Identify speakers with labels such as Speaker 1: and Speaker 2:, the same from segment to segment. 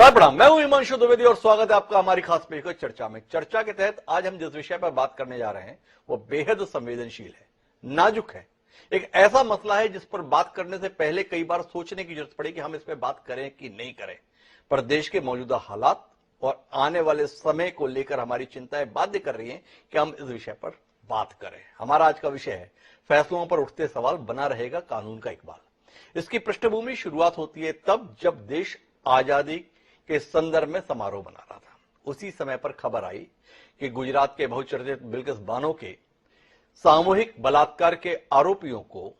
Speaker 1: प्रणाम, मैं हूं हिमांशु द्विवेदी और स्वागत है आपका हमारी खास पेशकश चर्चा में। चर्चा के तहत आज हम जिस विषय पर बात करने जा रहे हैं वो बेहद संवेदनशील है, नाजुक है। एक ऐसा मसला है जिस पर बात करने से पहले कई बार सोचने की जरूरत पड़ी कि हम इस पर बात करें कि नहीं करें। पर देश के मौजूदा हालात और आने वाले समय को लेकर हमारी चिंताएं बाध्य कर रही हैं कि हम इस विषय पर बात करें। हमारा आज का विषय है फैसलों पर उठते सवाल, बना रहेगा कानून का इकबाल। इसकी पृष्ठभूमि शुरुआत होती है तब जब देश आजादी के संदर्भ में समारोह मना रहा था। उसी समय पर खबर आई कि गुजरात के बहुचर्चित बिल्किस बानो के सामूहिक बलात्कार के आरोपियों को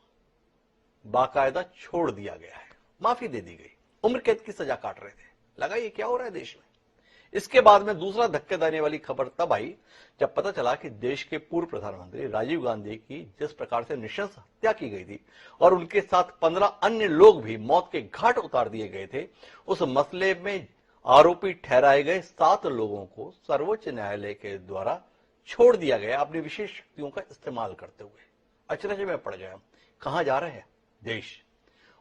Speaker 1: बाकायदा छोड़ दिया गया है, माफी दे दी गई, उम्र कैद की सजा काट रहे थे। लगा ये क्या हो रहा है देश में। इसके बाद में दूसरा धक्के देने वाली खबर तब आई जब पता चला कि देश के पूर्व प्रधानमंत्री राजीव गांधी की जिस प्रकार से नृशंस हत्या की गई थी और उनके साथ 15 अन्य लोग भी मौत के घाट उतार दिए गए थे, उस मसले में आरोपी ठहराए गए 7 लोगों को सर्वोच्च न्यायालय के द्वारा छोड़ दिया गया अपनी विशेष शक्तियों का इस्तेमाल करते हुए। अचरज में पड़ गया, कहां जा रहे हैं देश।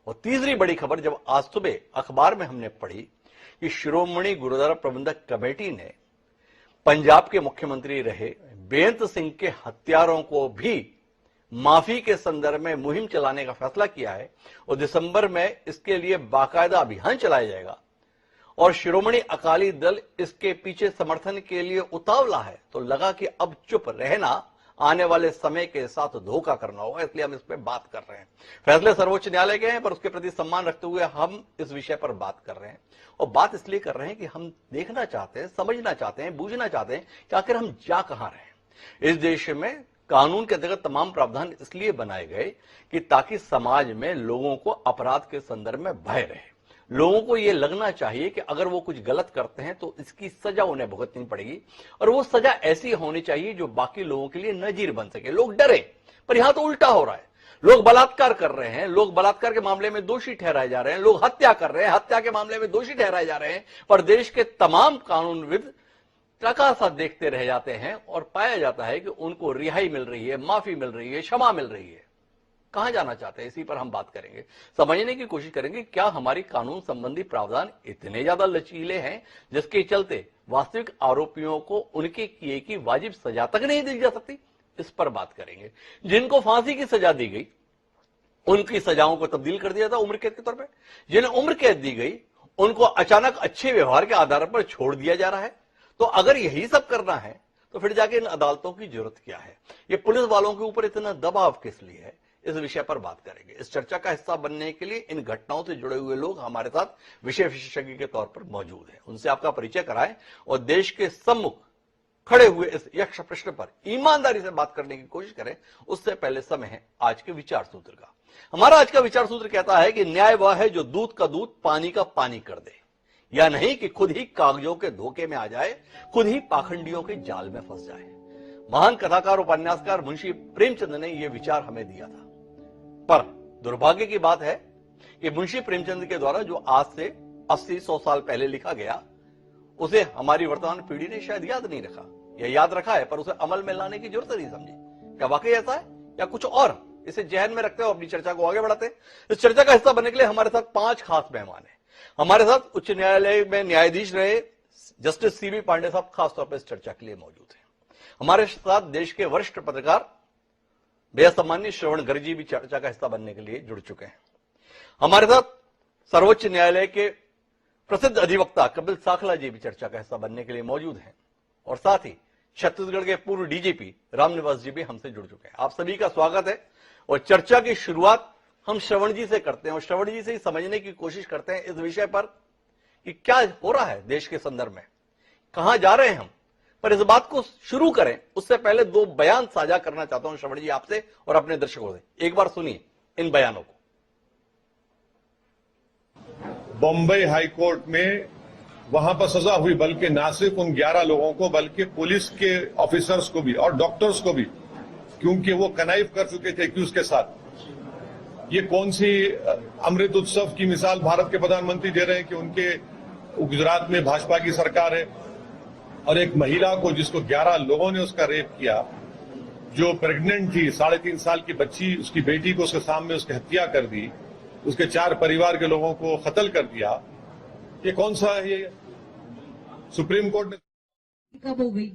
Speaker 1: और तीसरी बड़ी खबर जब आज सुबह अखबार में हमने पढ़ी कि शिरोमणि गुरुद्वारा प्रबंधक कमेटी ने पंजाब के मुख्यमंत्री रहे बेअंत सिंह के हत्यारों को भी माफी के संदर्भ में मुहिम चलाने का फैसला किया है और दिसंबर में इसके लिए बाकायदा अभियान चलाया जाएगा और शिरोमणि अकाली दल इसके पीछे समर्थन के लिए उतावला है, तो लगा कि अब चुप रहना आने वाले समय के साथ धोखा करना होगा, इसलिए हम इस पर बात कर रहे हैं। फैसले सर्वोच्च न्यायालय के हैं पर उसके प्रति सम्मान रखते हुए हम इस विषय पर बात कर रहे हैं। और बात इसलिए कर रहे हैं कि हम देखना चाहते हैं, समझना चाहते हैं, बूझना चाहते हैं कि आखिर हम जा कहां रहे हैं। इस देश में कानून के अंतर्गत तमाम प्रावधान इसलिए बनाए गए कि ताकि समाज में लोगों को अपराध के संदर्भ में भय रहे। लोगों को यह लगना चाहिए कि अगर वो कुछ गलत करते हैं तो इसकी सजा उन्हें भुगतनी पड़ेगी और वो सजा ऐसी होनी चाहिए जो बाकी लोगों के लिए नजीर बन सके, लोग डरे। पर यहां तो उल्टा हो रहा है, लोग बलात्कार कर रहे हैं, लोग बलात्कार के मामले में दोषी ठहराए जा रहे हैं, लोग हत्या कर रहे हैं, हत्या के मामले में दोषी ठहराए जा रहे हैं, पर देश के तमाम कानूनविद टका देखते रह जाते हैं और पाया जाता है कि उनको रिहाई मिल रही है, माफी मिल रही है, क्षमा मिल रही है। कहां जाना चाहते हैं, इसी पर हम बात करेंगे, समझने की कोशिश करेंगे। क्या हमारी कानून संबंधी प्रावधान इतने ज्यादा लचीले हैं जिसके चलते वास्तविक आरोपियों को उनके किए की वाजिब सजा तक नहीं दी जा सकती, इस पर बात करेंगे। जिनको फांसी की सजा दी गई उनकी सजाओं को तब्दील कर दिया था उम्र कैद के तौर पर। जिन्हें उम्र कैद दी गई उनको अचानक अच्छे व्यवहार के आधार पर छोड़ दिया जा रहा है। तो अगर यही सब करना है तो फिर जाके इन अदालतों की जरूरत क्या है, ये पुलिस वालों के ऊपर इतना दबाव किस लिए है, इस विषय पर बात करेंगे। इस चर्चा का हिस्सा बनने के लिए इन घटनाओं से जुड़े हुए लोग हमारे साथ विषय विशेषज्ञ के तौर पर मौजूद हैं। उनसे आपका परिचय कराएं और देश के सम्मुख खड़े हुए इस यक्ष प्रश्न पर ईमानदारी से बात करने की कोशिश करें। उससे पहले समय है आज के विचार सूत्र का। हमारा आज का विचार सूत्र कहता है कि न्याय वह है जो दूध का दूध पानी का पानी कर दे, या नहीं कि खुद ही कागजों के धोखे में आ जाए, खुद ही पाखंडियों के जाल में फंस जाए। महान कथाकार उपन्यासकार मुंशी प्रेमचंद ने यह विचार हमें दिया था। पर दुर्भाग्य की बात है कि मुंशी प्रेमचंद के द्वारा जो आज से 80-100 साल पहले लिखा गया उसे हमारी वर्तमान पीढ़ी ने शायद याद नहीं रखा, या याद रखा है पर उसे अमल में लाने की जरूरत नहीं समझी। क्या वाकई ऐसा है या कुछ और? इसे जहन में रखते हुए अपनी चर्चा को आगे बढ़ाते हैं। इस चर्चा का हिस्सा बनने के लिए हमारे साथ 5 खास मेहमान हैं। हमारे साथ उच्च न्यायालय में न्यायाधीश रहे जस्टिस सीबी पांडे साहब खासतौर पर इस चर्चा के लिए मौजूद हैं। हमारे साथ देश के वरिष्ठ पत्रकार बेहद सम्माननीय श्रवण गर्ग जी भी चर्चा का हिस्सा बनने के लिए जुड़ चुके हैं। हमारे साथ सर्वोच्च न्यायालय के प्रसिद्ध अधिवक्ता कपिल साखला जी भी चर्चा का हिस्सा बनने के लिए मौजूद हैं और साथ ही छत्तीसगढ़ के पूर्व डीजीपी रामनिवास जी भी हमसे जुड़ चुके हैं। आप सभी का स्वागत है और चर्चा की शुरुआत हम श्रवण जी से करते हैं और श्रवण जी से ही समझने की कोशिश करते हैं इस विषय पर कि क्या हो रहा है देश के संदर्भ में, कहां जा रहे हैं हम। पर इस बात को शुरू करें उससे पहले 2 बयान साझा करना चाहता हूं श्रवण जी आपसे और अपने दर्शकों से। एक बार सुनिए इन बयानों को।
Speaker 2: बॉम्बे हाईकोर्ट में वहां पर सजा हुई, बल्कि ना सिर्फ उन 11 लोगों को बल्कि पुलिस के ऑफिसर्स को भी और डॉक्टर्स को भी, क्योंकि वो कनाइफ कर चुके थे एक्यूज के साथ। ये कौन सी अमृत उत्सव की मिसाल भारत के प्रधानमंत्री दे रहे हैं कि उनके गुजरात में भाजपा की सरकार है और एक महिला को जिसको 11 लोगों ने उसका रेप किया, जो प्रेग्नेंट थी, 3.5 साल की बच्ची, उसकी बेटी को उसके सामने उसकी हत्या कर दी, उसके 4 परिवार के लोगों को कत्ल कर दिया। ये कौन सा है ये सुप्रीम कोर्ट ने
Speaker 3: कब हो गई?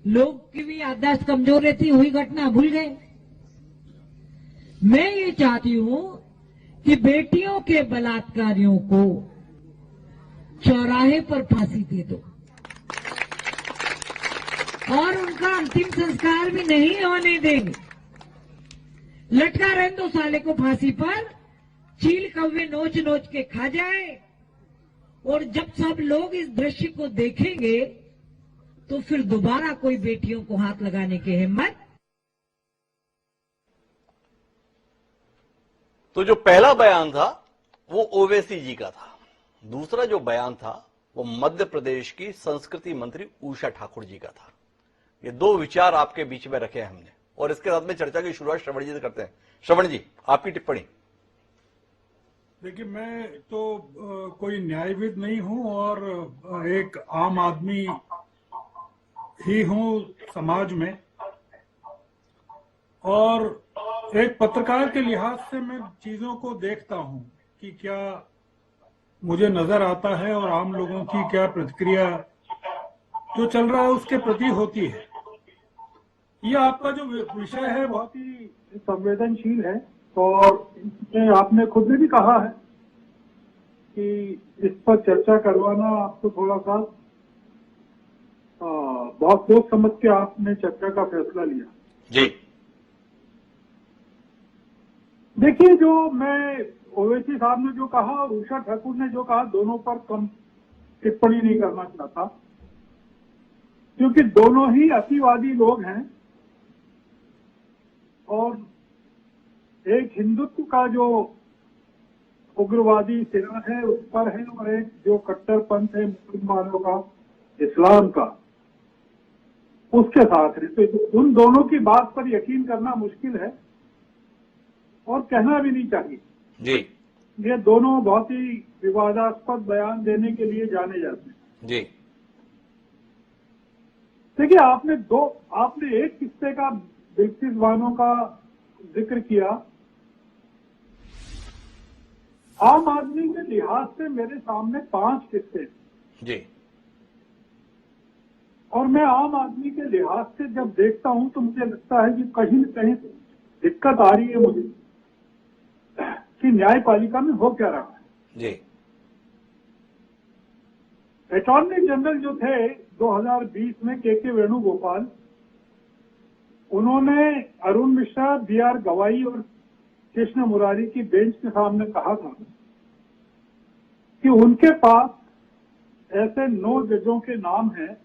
Speaker 3: लोग की भी याददाश्त कमजोर रहती, हुई घटना भूल गए। मैं ये चाहती हूं कि बेटियों के बलात्कारियों को चौराहे पर फांसी दे दो और उनका अंतिम संस्कार भी नहीं होने देंगे। लटका रहने दो साले को फांसी पर, चील कौवे नोच नोच के खा जाए। और जब सब लोग इस दृश्य को देखेंगे तो फिर दोबारा कोई बेटियों को हाथ लगाने की हिम्मत।
Speaker 1: तो जो पहला बयान था वो ओवैसी जी का था, दूसरा जो बयान था वो मध्य प्रदेश की संस्कृति मंत्री उषा ठाकुर जी का था। ये दो विचार आपके बीच में रखे हैं हमने, और इसके साथ में चर्चा की शुरुआत श्रवण जी से करते हैं। श्रवण जी, आपकी टिप्पणी।
Speaker 4: देखिए, मैं तो कोई न्यायविद नहीं हूं और एक आम आदमी ही हूं समाज में, और एक पत्रकार के लिहाज से मैं चीजों को देखता हूं कि क्या मुझे नजर आता है और आम लोगों की क्या प्रतिक्रिया जो चल रहा है उसके प्रति होती है। यह आपका जो विषय है बहुत ही संवेदनशील है, और इसमें आपने खुद ने भी कहा है कि इस पर चर्चा करवाना आपको थोड़ा सा बहुत सोच समझ के आपने चर्चा का फैसला लिया
Speaker 1: जी।
Speaker 4: देखिए, जो मैं ओवैसी साहब ने जो कहा और उषा ठाकुर ने जो कहा, दोनों पर कम टिप्पणी नहीं करना चाहता, क्योंकि दोनों ही अतिवादी लोग हैं और एक हिंदुत्व का जो उग्रवादी सिरा है उस पर है, और एक जो कट्टरपंथ है मुसलमानों का, इस्लाम का, उसके साथ है। तो उन दोनों की बात पर यकीन करना मुश्किल है और कहना भी नहीं चाहिए
Speaker 1: जी
Speaker 4: ये दोनों बहुत ही विवादास्पद बयान देने के लिए जाने जाते हैं।
Speaker 1: जी।
Speaker 4: देखिए, आपने एक किस्से का, बिल्किस बानो का जिक्र किया। आम आदमी के लिहाज से मेरे सामने 5 किस्से हैं
Speaker 1: जी।
Speaker 4: और मैं आम आदमी के लिहाज से जब देखता हूं तो मुझे लगता है कि कहीं न कहीं दिक्कत आ रही है मुझे कि न्यायपालिका में हो क्या रहा है।
Speaker 1: जी।
Speaker 4: अटॉर्नी जनरल जो थे 2020 में के वेणुगोपाल, उन्होंने अरुण मिश्रा, बी.आर. गवाई और कृष्ण मुरारी की बेंच के सामने कहा था कि उनके पास ऐसे 9 जजों के नाम हैं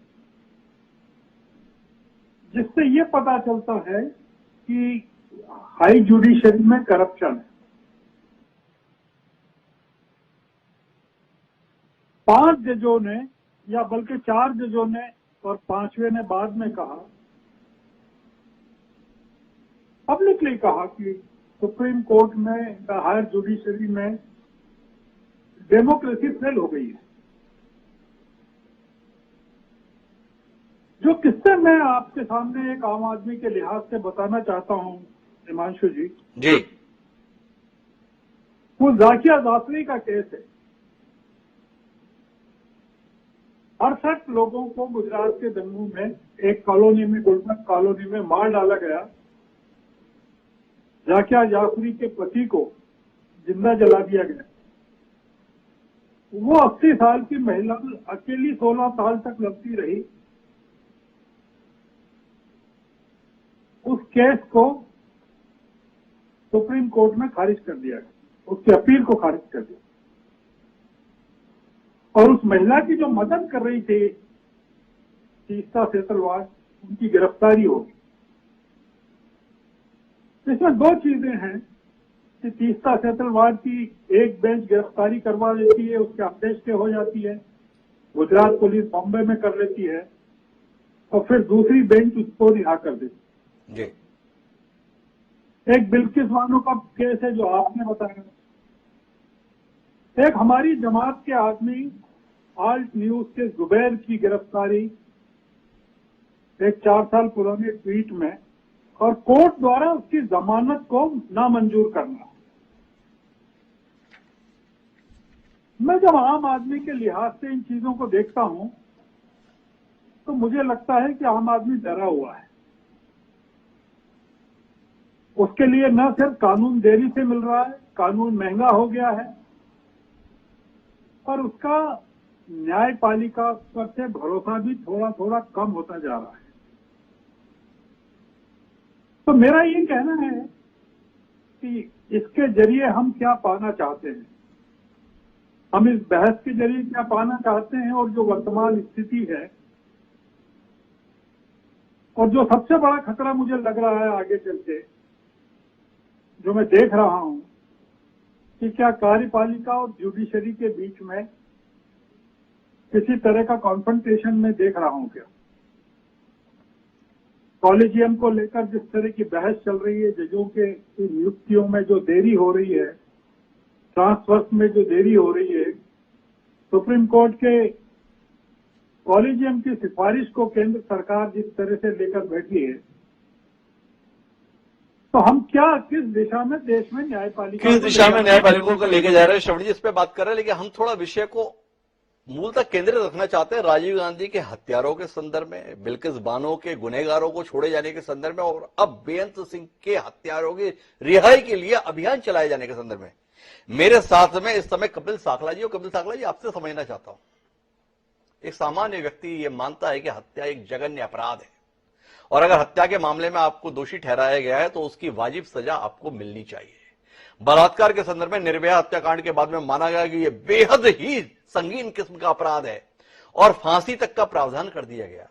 Speaker 4: जिससे ये पता चलता है कि हाई जुडिशरी में करप्शन है। 5 जजों ने, या बल्कि 4 जजों ने और 5वें ने बाद में कहा, पब्लिकली कहा कि सुप्रीम कोर्ट में, हायर जुडिशरी में डेमोक्रेसी फेल हो गई है। जो किस्से मैं आपके सामने एक आम आदमी के लिहाज से बताना चाहता हूं हिमांशु जी,
Speaker 1: जी।
Speaker 4: वो जाकिया जाफरी का केस है। 68 लोगों को गुजरात के दंगों में एक कॉलोनी में, गुलमर्ग कॉलोनी में मार डाला गया। जाकिया जाफरी के पति को जिंदा जला दिया गया। वो 80 साल की महिला अकेली 16 साल तक लड़ती रही। उस केस को सुप्रीम कोर्ट में खारिज कर दिया गया, उसकी अपील को खारिज कर दिया, और उस महिला की जो मदद कर रही थी तीस्ता सेतलवाड, उनकी गिरफ्तारी होगी। इसमें 2 चीजें हैं कि तीस्ता सेतलवाड की एक बेंच गिरफ्तारी करवा देती है, उसके आदेश पे हो जाती है, गुजरात पुलिस बॉम्बे में कर लेती है, और फिर दूसरी बेंच उसको रिहा कर देती है।
Speaker 1: जी।
Speaker 4: एक बिल्किस बानो का केस है जो आपने बताया। एक हमारी जमात के आदमी आल्ट न्यूज के जुबैर की गिरफ्तारी एक 4 साल पुराने ट्वीट में, और कोर्ट द्वारा उसकी जमानत को नामंजूर करना। मैं जब आम आदमी के लिहाज से इन चीजों को देखता हूं तो मुझे लगता है कि आम आदमी डरा हुआ है। उसके लिए न सिर्फ कानून देरी से मिल रहा है, कानून महंगा हो गया है और उसका न्यायपालिका पर से भरोसा भी थोड़ा थोड़ा कम होता जा रहा है। तो मेरा ये कहना है कि इसके जरिए हम क्या पाना चाहते हैं, हम इस बहस के जरिए क्या पाना चाहते हैं और जो वर्तमान स्थिति है और जो सबसे बड़ा खतरा मुझे लग रहा है आगे चलते, जो मैं देख रहा हूं कि क्या कार्यपालिका और जुडिशरी के बीच में किसी तरह का कॉन्फ्रंटेशन में देख रहा हूं क्या। कॉलेजियम को लेकर जिस तरह की बहस चल रही है, जजों के नियुक्तियों में जो देरी हो रही है, ट्रांसफर्स में जो देरी हो रही है, सुप्रीम कोर्ट के कॉलेजियम की सिफारिश को केंद्र सरकार जिस तरह से लेकर बैठी है, तो हम क्या किस दिशा में देश में न्यायपालिका
Speaker 1: को लेके जा रहे हैं, श्रवण जी इस पे बात कर रहे हैं, लेकिन हम थोड़ा विषय को मूल तक केंद्रित रखना चाहते हैं। राजीव गांधी के हत्यारों के संदर्भ में, बिल्किस बानो के गुनहगारों को छोड़े जाने के संदर्भ में और अब बेअंत सिंह के हत्यारों की रिहाई के लिए अभियान चलाए जाने के संदर्भ में मेरे साथ में इस समय कपिल साकला जी। और कपिल साकला जी, आपसे समझना चाहता हूं, एक सामान्य व्यक्ति ये मानता है कि हत्या एक जघन्य अपराध है और अगर हत्या के मामले में आपको दोषी ठहराया गया है तो उसकी वाजिब सजा आपको मिलनी चाहिए। बलात्कार के संदर्भ में निर्भया हत्याकांड के बाद में माना गया कि यह बेहद ही संगीन किस्म का अपराध है और फांसी तक का प्रावधान कर दिया गया।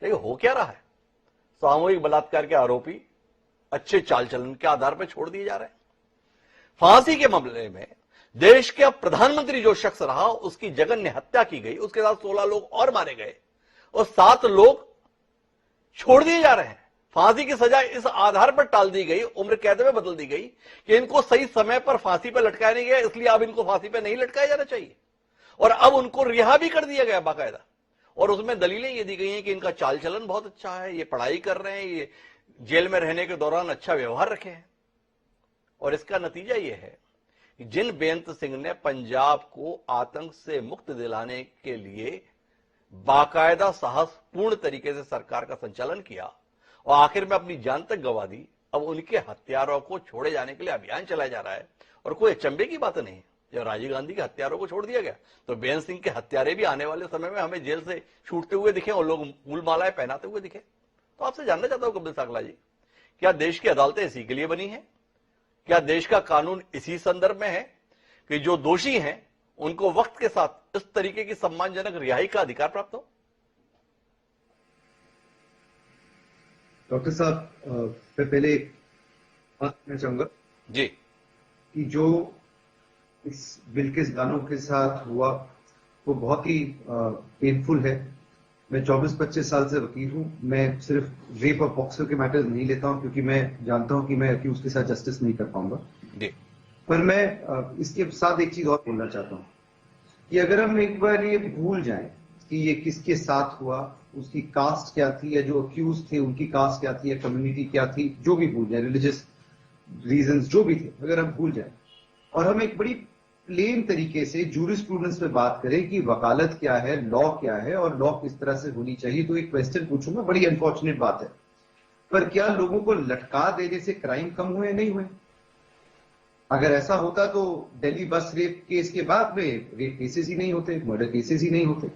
Speaker 1: लेकिन हो क्या रहा है, सामूहिक बलात्कार के आरोपी अच्छे चाल चलन के आधार पर छोड़ दिए जा रहे हैं। फांसी के मामले में देश के प्रधानमंत्री जो शख्स रहा उसकी जघन्य हत्या की गई, उसके साथ 16 लोग और मारे गए और 7 लोग छोड़ दिए जा रहे हैं। फांसी की सजा इस आधार पर टाल दी गई, उम्र कैद में बदल दी गई कि इनको सही समय पर फांसी पर लटकाया नहीं गया, इसलिए अब इनको फांसी पर नहीं लटकाया जाना चाहिए और अब उनको रिहा भी कर दिया गया बाकायदा। और उसमें दलीलें ये दी गई हैं कि इनका चाल चलन बहुत अच्छा है, ये पढ़ाई कर रहे हैं, ये जेल में रहने के दौरान अच्छा व्यवहार रखे हैं। और इसका नतीजा ये है कि जिन बेअंत सिंह ने पंजाब को आतंक से मुक्त दिलाने के लिए बाकायदा साहसपूर्ण तरीके से सरकार का संचालन किया और आखिर में अपनी जान तक गंवा दी, अब उनके हत्यारों को छोड़े जाने के लिए अभियान चलाया जा रहा है। और कोई अचंभे की बात नहीं है, जब राजीव गांधी के हत्यारों को छोड़ दिया गया तो बेअंत सिंह के हत्यारे भी आने वाले समय में हमें जेल से छूटते हुए दिखे और लोग फूल मालाएं पहनाते हुए दिखे। तो आपसे जानना चाहता हूं कपिल साकला जी, क्या देश की अदालतें इसी के लिए बनी है? क्या देश का कानून इसी संदर्भ में है कि जो दोषी हैं उनको वक्त के साथ इस तरीके की सम्मानजनक रिहाई का अधिकार प्राप्त हो?
Speaker 5: डॉक्टर साहब, मैं पहले बात करना चाहूंगा
Speaker 1: जी
Speaker 5: कि जो इस बिल्किस बानो के साथ हुआ वो बहुत ही पेनफुल है। मैं 24-25 साल से वकील हूं। मैं सिर्फ रेप और पॉक्सो के मैटर्स नहीं लेता हूं क्योंकि मैं जानता हूं कि मैं अक्यूज के साथ जस्टिस नहीं कर पाऊंगा
Speaker 1: जी। पर
Speaker 5: मैं इसके साथ एक चीज और बोलना चाहता हूं कि अगर हम एक बार ये भूल जाएं कि ये किसके साथ हुआ, उसकी कास्ट क्या थी या जो अक्यूज थे उनकी कास्ट क्या थी या कम्युनिटी क्या थी, जो भी भूल जाए, रिलीजियस रीजंस जो भी थे, अगर हम भूल जाए और हम एक बड़ी प्लेन तरीके से जूरिस्प्रूडेंस पे बात करें कि वकालत क्या है, लॉ क्या है और लॉ किस तरह से होनी चाहिए, तो एक क्वेश्चन पूछूंगा। बड़ी अनफॉर्चुनेट बात है, पर क्या लोगों को लटका देने से क्राइम कम हुए नहीं हुए? अगर ऐसा होता तो दिल्ली बस रेप केस के बाद में रेप केसेस ही नहीं होते, मर्डर केसेस ही नहीं होते।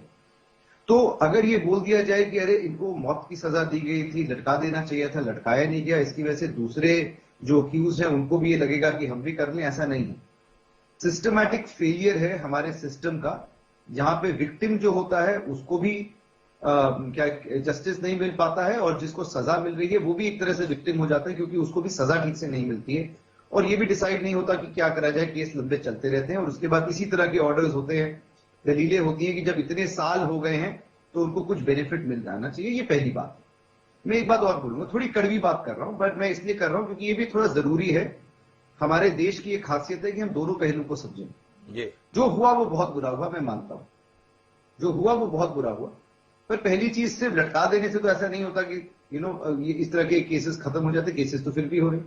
Speaker 5: तो अगर ये बोल दिया जाए कि अरे इनको मौत की सजा दी गई थी, लटका देना चाहिए था, लटकाया नहीं गया, इसकी वजह से दूसरे जो अक्यूज हैं उनको भी ये लगेगा कि हम भी कर लें, ऐसा नहीं है। सिस्टमैटिक फेलियर है हमारे सिस्टम का, जहां पे विक्टिम जो होता है उसको भी क्या जस्टिस नहीं मिल पाता है और जिसको सजा मिल रही है वो भी एक तरह से विक्टिम हो जाता है क्योंकि उसको भी सजा ठीक से नहीं मिलती है और ये भी डिसाइड नहीं होता कि क्या करा जाए। केस लंबे चलते रहते हैं और उसके बाद इसी तरह के ऑर्डर्स होते हैं, दलीलें होती हैं कि जब इतने साल हो गए हैं तो उनको कुछ बेनिफिट मिल जाना चाहिए। ये पहली बात। मैं एक बात और बोलूंगा, थोड़ी कड़वी बात कर रहा हूं बट मैं इसलिए कर रहा हूं क्योंकि ये भी थोड़ा जरूरी है। हमारे देश की एक खासियत है कि हम दोनों पहलू को समझें। जो हुआ वो बहुत बुरा हुआ, मैं मानता हूं, जो हुआ वो बहुत बुरा हुआ, पर पहली चीज सिर्फ लटका देने से तो ऐसा नहीं होता कि ये इस तरह के केसेस खत्म हो जाते, केसेस तो फिर भी हो रहे।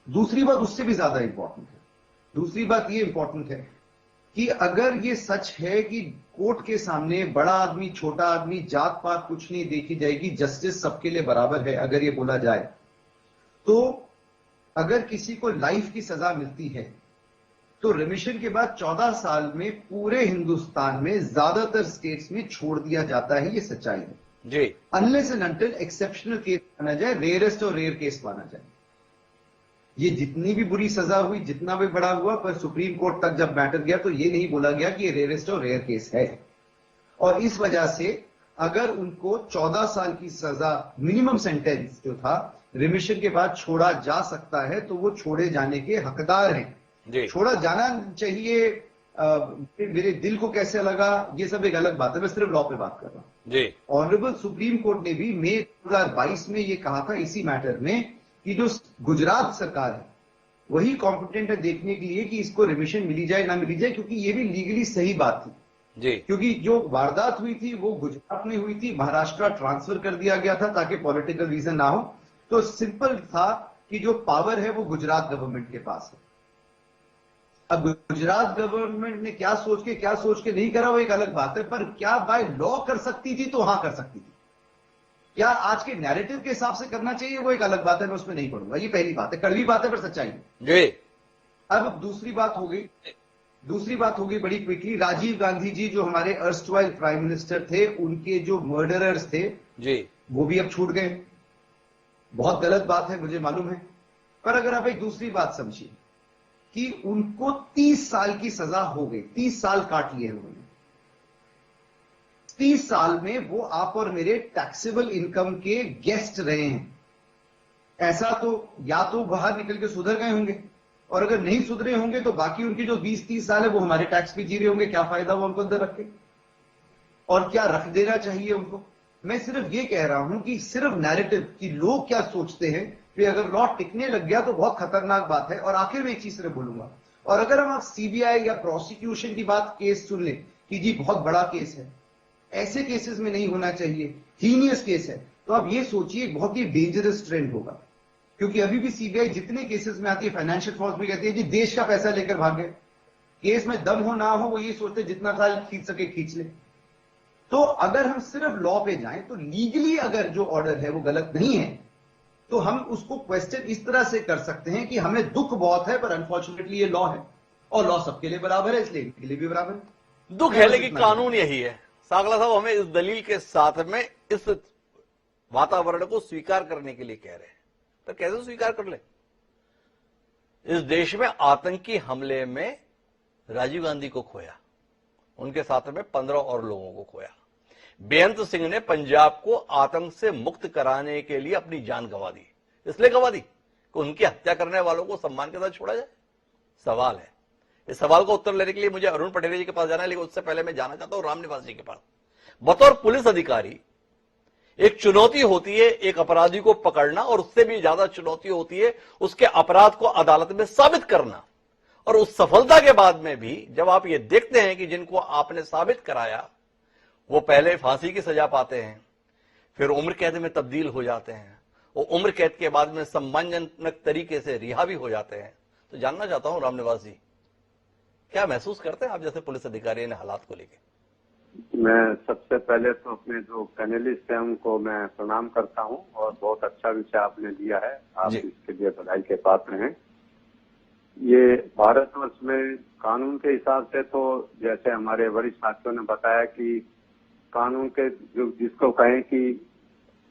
Speaker 5: दूसरी बात उससे भी ज्यादा इंपॉर्टेंट है, दूसरी बात ये इंपॉर्टेंट है कि अगर ये सच है कि कोर्ट के सामने बड़ा आदमी छोटा आदमी जात पात कुछ नहीं देखी जाएगी, जस्टिस सबके लिए बराबर है, अगर ये बोला जाए तो अगर किसी को लाइफ की सजा मिलती है तो रिमिशन के बाद 14 साल में पूरे हिंदुस्तान में ज्यादातर स्टेट्स में छोड़ दिया जाता है। ये सच्चाई है
Speaker 1: जी।
Speaker 5: Unless and until exceptional case माना जाए, रेयरेस्ट और रेयर केस माना जाए। ये जितनी भी बुरी सजा हुई, जितना भी बड़ा हुआ, पर सुप्रीम कोर्ट तक जब मैटर गया तो ये नहीं बोला गया कि ये रेयरेस्ट और रेयर केस है। और इस वजह से अगर उनको 14 साल की सजा मिनिमम सेंटेंस जो था रिमिशन के बाद छोड़ा जा सकता है तो वो छोड़े जाने के हकदार हैं
Speaker 1: जी।
Speaker 5: छोड़ा जाना चाहिए। मेरे दिल को कैसे लगा ये सब एक अलग बात है, मैं सिर्फ लॉ पे बात कर रहा हूं
Speaker 1: जी।
Speaker 5: ऑनरेबल सुप्रीम कोर्ट ने भी मई 2022 में ये कहा था इसी मैटर में कि जो गुजरात सरकार है वही कॉम्पिटेंट है देखने के लिए कि इसको रिमिशन मिली जाए ना मिली जाए, क्योंकि ये भी लीगली सही बात थी
Speaker 1: जी।
Speaker 5: क्योंकि जो वारदात हुई थी वो गुजरात में हुई थी, महाराष्ट्र ट्रांसफर कर दिया गया था ताकि पॉलिटिकल रीजन ना हो। तो सिंपल था कि जो पावर है वो गुजरात गवर्नमेंट के पास है। अब गुजरात गवर्नमेंट ने क्या सोच के नहीं करा वो एक अलग बात है, पर क्या बाय लॉ कर सकती थी तो हां कर सकती थी। क्या आज के नैरेटिव के हिसाब से करना चाहिए वो एक अलग बात है, मैं उसमें नहीं पढ़ूंगा। ये पहली बात है, कड़वी बात है पर सच्चाई है
Speaker 1: जी।
Speaker 5: अब दूसरी बात हो गई बड़ी क्विकली। राजीव गांधी जी जो हमारे अर्स्टवाइल प्राइम मिनिस्टर थे, उनके जो मर्डरर्स थे
Speaker 1: जी।
Speaker 5: वो भी अब छूट गए। बहुत गलत बात है मुझे मालूम है, पर अगर आप एक दूसरी बात समझिए कि उनको 30 साल की सजा हो गई, 30 साल काट लिए उन्होंने। 30 साल में वो आप और मेरे टैक्सेबल इनकम के गेस्ट रहे हैं। ऐसा तो या तो बाहर निकल के सुधर गए होंगे, और अगर नहीं सुधरे होंगे तो बाकी उनकी जो 20-30 साल है वो हमारे टैक्स पे जी रहे होंगे। क्या फायदा हुआ उनको अंदर रख के, और क्या रख देना चाहिए उनको। मैं सिर्फ ये कह रहा हूं कि सिर्फ नैरेटिव कि लोग क्या सोचते हैं कि अगर लॉ टिकने लग गया तो बहुत खतरनाक बात है। और आखिर में एक चीज सिर्फ बोलूंगा, और अगर हम सीबीआई या प्रोसिक्यूशन की बात केस सुन ले कि जी बहुत बड़ा केस है, ऐसे केसेस में नहीं होना चाहिए, हीनियस केस है, तो आप ये सोचिए बहुत ही डेंजरस ट्रेंड होगा। क्योंकि अभी भी सीबीआई जितने केसेस में आती है, फाइनेंशियल फ्रॉड में कहती है जी देश का पैसा लेकर भागे, केस में दम हो ना हो वो ये सोचते जितना साल खींच सके खींच ले। तो अगर हम सिर्फ लॉ पे जाएं तो लीगली अगर जो ऑर्डर है वो गलत नहीं है तो हम उसको क्वेश्चन इस तरह से कर सकते हैं कि हमें दुख बहुत है पर अनफॉर्चुनेटली ये लॉ है, और लॉ सबके लिए बराबर है, इसलिए इनके लिए भी बराबर है।
Speaker 1: दुख है लेकिन कानून यही है। सागला साहब हमें इस दलील के साथ में इस वातावरण को स्वीकार करने के लिए कह रहे हैं, तो कैसे स्वीकार कर ले। इस देश में आतंकी हमले में राजीव गांधी को खोया, उनके साथ में 15 और लोगों को खोया। बेअंत सिंह ने पंजाब को आतंक से मुक्त कराने के लिए अपनी जान गंवा दी, इसलिए गंवा दी कि उनकी हत्या करने वालों को सम्मान के साथ छोड़ा जाए। सवाल है, इस सवाल का उत्तर लेने के लिए मुझे अरुण पटेल जी के पास जाना है, लेकिन उससे पहले मैं जाना चाहता हूं रामनिवास जी के पास। बतौर पुलिस अधिकारी एक चुनौती होती है एक अपराधी को पकड़ना, और उससे भी ज्यादा चुनौती होती है उसके अपराध को अदालत में साबित करना। और उस सफलता के बाद में भी जब आप ये देखते हैं कि जिनको आपने साबित कराया वो पहले फांसी की सजा पाते हैं, फिर उम्र कैद में तब्दील हो जाते हैं, वो उम्र कैद के बाद में सम्मानजनक तरीके से रिहा भी हो जाते हैं, तो जानना चाहता हूं रामनिवास जी क्या महसूस करते हैं आप जैसे पुलिस अधिकारी इन हालात को लेकर।
Speaker 6: मैं सबसे पहले तो अपने जो पैनलिस्ट हैं उनको मैं प्रणाम करता हूं, और बहुत अच्छा विषय आपने दिया है, आप इसके लिए बधाई के पात्र हैं। ये भारतवर्ष में कानून के हिसाब से तो जैसे हमारे वरिष्ठ साथियों ने बताया कि कानून के जो जिसको कहें कि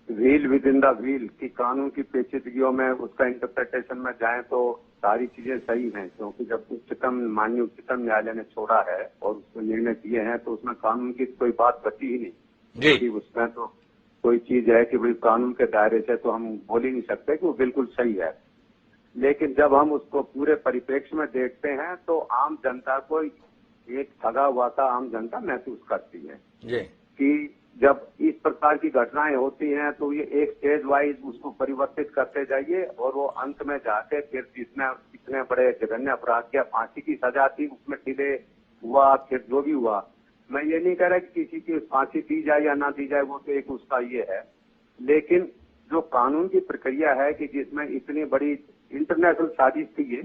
Speaker 6: wheel with in the wheel की कानून की पेचीदगियों में उसका इंटरप्रिटेशन में जाएं तो सारी चीजें सही हैं, क्योंकि जब माननीय उच्चतम न्यायालय ने छोड़ा है और उसको निर्णय दिए हैं तो उसमें कानून की कोई बात बची ही नहीं, क्योंकि उसमें तो कोई चीज है कि भाई कानून के दायरे से तो हम बोल ही नहीं सकते कि वो बिल्कुल सही है। लेकिन जब हम उसको पूरे परिप्रेक्ष्य में देखते हैं तो आम जनता को एक ठगा हुआ था आम जनता महसूस करती है
Speaker 1: जी।
Speaker 6: कि जब इस प्रकार की घटनाएं होती हैं तो ये एक स्टेज वाइज उसको परिवर्तित करते जाइए, और वो अंत में जाके फिर इतने बड़े जघन्य अपराध किया, फांसी की सजा थी, उसमें डिले हुआ, फिर जो भी हुआ। मैं ये नहीं कह रहा कि किसी की फांसी दी जाए या ना दी जाए, वो तो एक उसका ये है, लेकिन जो कानून की प्रक्रिया है कि जिसमें इतनी बड़ी इंटरनेशनल साजिश थी ये,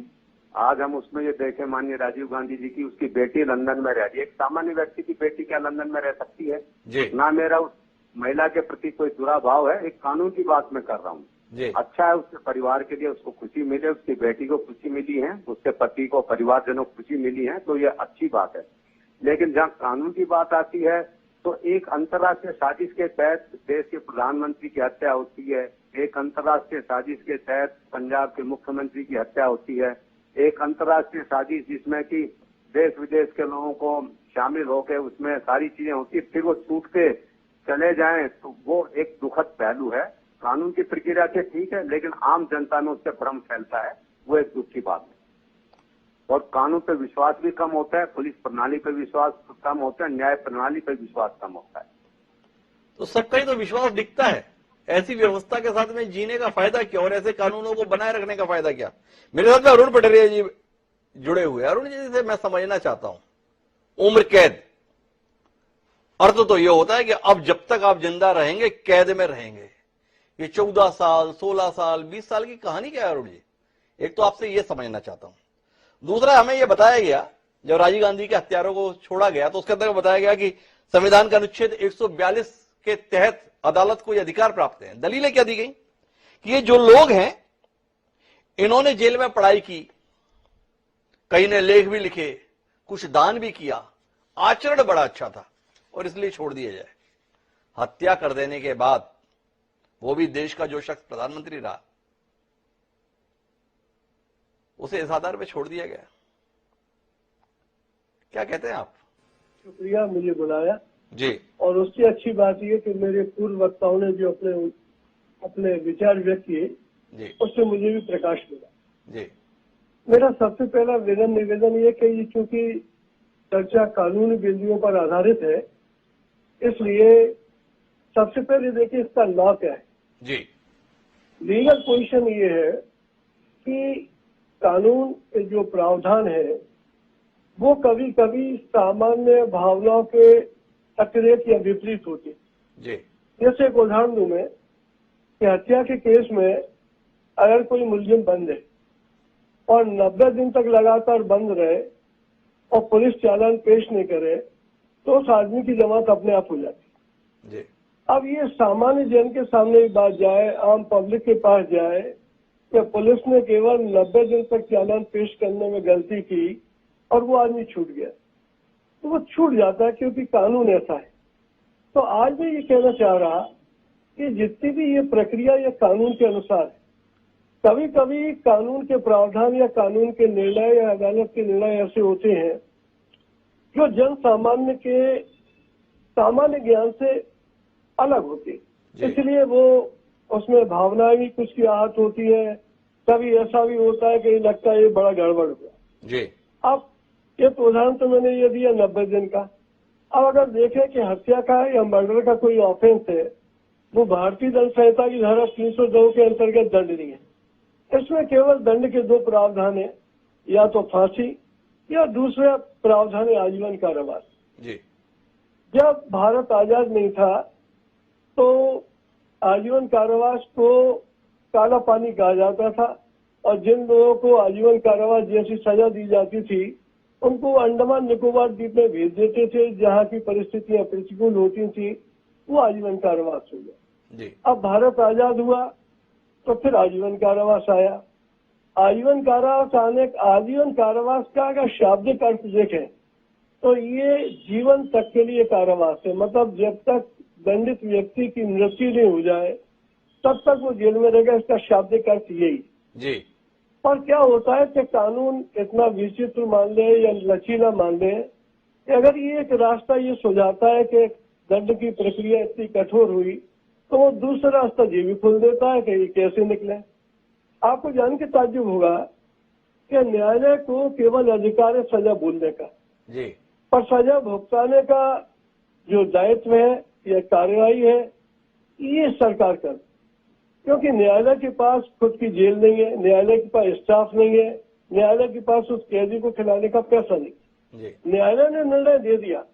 Speaker 6: आज हम उसमें ये देखें माननीय राजीव गांधी जी की, उसकी बेटी लंदन में रह रही है। एक सामान्य व्यक्ति की बेटी क्या लंदन में रह सकती है?
Speaker 1: जी
Speaker 6: ना मेरा उस महिला के प्रति कोई दुराभाव है, एक कानून की बात मैं कर रहा हूँ।
Speaker 1: जी
Speaker 6: अच्छा है उसके परिवार के लिए, उसको खुशी मिले, उसकी बेटी को खुशी मिली है, उसके पति को, परिवारजनों को खुशी मिली है, तो ये अच्छी बात है। लेकिन जहाँ कानून की बात आती है तो एक अंतर्राष्ट्रीय साजिश के तहत देश के प्रधानमंत्री की हत्या होती है, एक अंतर्राष्ट्रीय साजिश के तहत पंजाब के मुख्यमंत्री की हत्या होती है, एक अंतर्राष्ट्रीय साजिश जिसमें कि देश विदेश के लोगों को शामिल होकर उसमें सारी चीजें होती है, फिर वो छूट के चले जाएं, तो वो एक दुखद पहलू है। कानून की प्रक्रिया के ठीक है, लेकिन आम जनता में उससे भ्रम फैलता है, वो एक दुख की बात है। और कानून पे विश्वास भी कम होता है, पुलिस प्रणाली पे विश्वास कम होता है, न्याय प्रणाली पे विश्वास कम होता है।
Speaker 1: तो सबका ही तो विश्वास दिखता है। ऐसी व्यवस्था के साथ में जीने का फायदा क्या और ऐसे कानूनों को बनाए रखने का फायदा क्या? मेरे साथ में अरुण पटरिया जी जुड़े हुए। अरुण जी से मैं समझना चाहता हूं, उम्र कैद अर्थ तो यह होता है कि अब जब तक आप जिंदा रहेंगे कैद में रहेंगे। ये 14 साल 16 साल 20 साल की कहानी क्या है अरुण जी? एक तो आपसे यह समझना चाहता हूं। दूसरा, हमें यह बताया गया जब राजीव गांधी के हत्यारों को छोड़ा गया तो उसके अंदर बताया गया कि संविधान का अनुच्छेद 142 के तहत अदालत को यह अधिकार प्राप्त है। दलीलें क्या दी गई कि ये जो लोग हैं इन्होंने जेल में पढ़ाई की, कई ने लेख भी लिखे, कुछ दान भी किया, आचरण बड़ा अच्छा था और इसलिए छोड़ दिया जाए। हत्या कर देने के बाद वो भी देश का जो शख्स प्रधानमंत्री रहा उसे इस आधार पर छोड़ दिया गया। क्या कहते हैं आप?
Speaker 7: शुक्रिया मुझे बुलाया
Speaker 1: जी।
Speaker 7: और उससे अच्छी बात यह कि मेरे पूर्व वक्ताओं ने जो अपने विचार व्यक्त किए
Speaker 1: जी
Speaker 7: उससे मुझे भी प्रकाश मिला।
Speaker 1: जी
Speaker 7: मेरा सबसे पहला निवेदन ये कि ये चूंकि चर्चा कानूनी बिंदुओं पर आधारित है, इसलिए सबसे पहले देखिए इसका लॉ क्या है।
Speaker 1: जी
Speaker 7: लीगल पोजीशन ये है कि कानून के जो प्रावधान है वो कभी कभी सामान्य भावनाओं के अतिरेक या विपरीत होते हैं।
Speaker 1: जी
Speaker 7: जैसे एक उदाहरण दूं मैं कि हत्या के केस में अगर कोई मुलजिम बंद है और 90 दिन तक लगातार बंद रहे और पुलिस चालान पेश नहीं करे तो उस आदमी की जमानत अपने आप हो जाती
Speaker 1: जी।
Speaker 7: है। अब ये सामान्य जन के सामने बात जाए, आम पब्लिक के पास जाए कि पुलिस ने केवल 90 दिन तक चालान पेश करने में गलती की और वो आदमी छूट गया, तो वो छूट जाता है क्योंकि कानून ऐसा है। तो आज मैं ये कहना चाह रहा कि जितनी भी ये प्रक्रिया या कानून के अनुसार है, कभी कभी कानून के प्रावधान या कानून के निर्णय या अदालत के निर्णय ऐसे होते हैं जो जन सामान्य के सामान्य ज्ञान से अलग होती है, इसलिए वो उसमें भावनाएं भी कुछ की आहत होती है। कभी ऐसा भी होता है कि लगता है ये बड़ा गड़बड़ हुआ
Speaker 1: जी।
Speaker 7: अब एक उदाहरण तो मैंने ये दिया 90 दिन का। अब अगर देखें कि हत्या का या मर्डर का कोई ऑफेंस है, वो भारतीय दंड संहिता की धारा 302 के अंतर्गत दंडनीय है। इसमें केवल दंड के दो प्रावधान है, या तो फांसी या दूसरा प्रावधान है आजीवन कारावास।
Speaker 1: जी।
Speaker 7: जब भारत आजाद नहीं था तो आजीवन कारावास को काला पानी कहा जाता था और जिन लोगों को आजीवन कारावास जैसी सजा दी जाती थी उनको अंडमान निकोबार द्वीप में भेज देते थे, जहाँ की परिस्थितियां प्रतिकूल होती थी, वो आजीवन कारावास हो गया। अब भारत आजाद हुआ तो फिर आजीवन कारावास आया। आजीवन कारावास का अगर शाब्दिक अर्थ देखें तो ये जीवन तक के लिए कारावास है, मतलब जब तक दंडित व्यक्ति की मृत्यु नहीं हो जाए तब तक वो जेल में रहेगा। इसका शाब्दिक अर्थ यही
Speaker 1: जी।
Speaker 7: और क्या होता है कि कानून इतना विचित्र मान ले या लचीला मान ले कि अगर ये एक रास्ता ये सुझाता है कि दंड की प्रक्रिया इतनी कठोर हुई तो वो दूसरा रास्ता ये भी खोल देता है कि ये कैसे निकले। आपको जान के ताज्जुब होगा कि न्यायालय को केवल अधिकार है सजा बोलने का
Speaker 1: जी,
Speaker 7: पर सजा भुगताने का जो दायित्व है या कार्यवाही है ये सरकार कर, क्योंकि न्यायालय के पास खुद की जेल नहीं है, न्यायालय के पास स्टाफ नहीं है, न्यायालय के पास उस कैदी को खिलाने का पैसा नहीं। न्यायालय ने निर्णय दे दिया